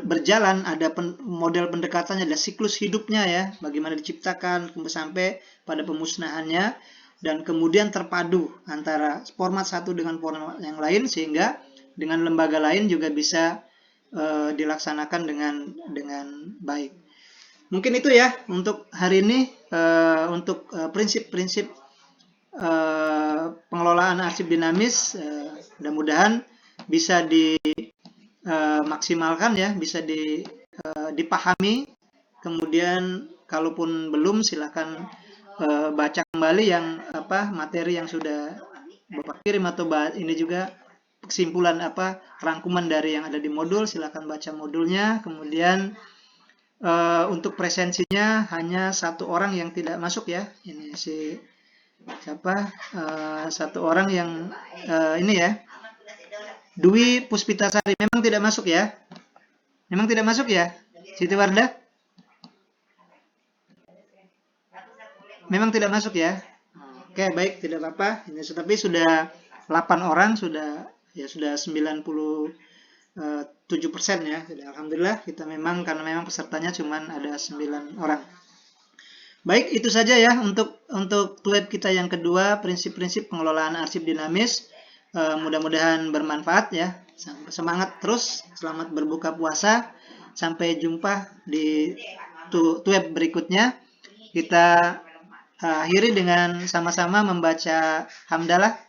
berjalan, ada model pendekatannya, ada siklus hidupnya ya, bagaimana diciptakan sampai pada pemusnahannya, dan kemudian terpadu antara format satu dengan format yang lain sehingga dengan lembaga lain juga bisa dilaksanakan dengan baik. Mungkin itu ya untuk hari ini, untuk prinsip-prinsip pengelolaan arsip dinamis. Mudah-mudahan bisa dimaksimalkan ya, bisa dipahami. Kemudian kalaupun belum, silakan baca kembali yang materi yang sudah Bapak kirim, atau ini juga kesimpulan rangkuman dari yang ada di modul. Silakan baca modulnya. Kemudian untuk presensinya hanya satu orang yang tidak masuk ya. Ini satu orang yang ini ya, Dwi Puspitasari, memang tidak masuk ya. Memang tidak masuk ya, Siti Wardah? Memang tidak masuk ya. Oke, baik, tidak apa-apa. Ini tapi sudah 8 orang, sudah 97% ya. Alhamdulillah, kita memang karena memang pesertanya cuma ada 9 orang. Baik, itu saja ya untuk web kita yang kedua, prinsip-prinsip pengelolaan arsip dinamis. Mudah-mudahan bermanfaat ya. Semangat terus, selamat berbuka puasa. Sampai jumpa di web berikutnya. Kita akhiri dengan sama-sama membaca hamdalah.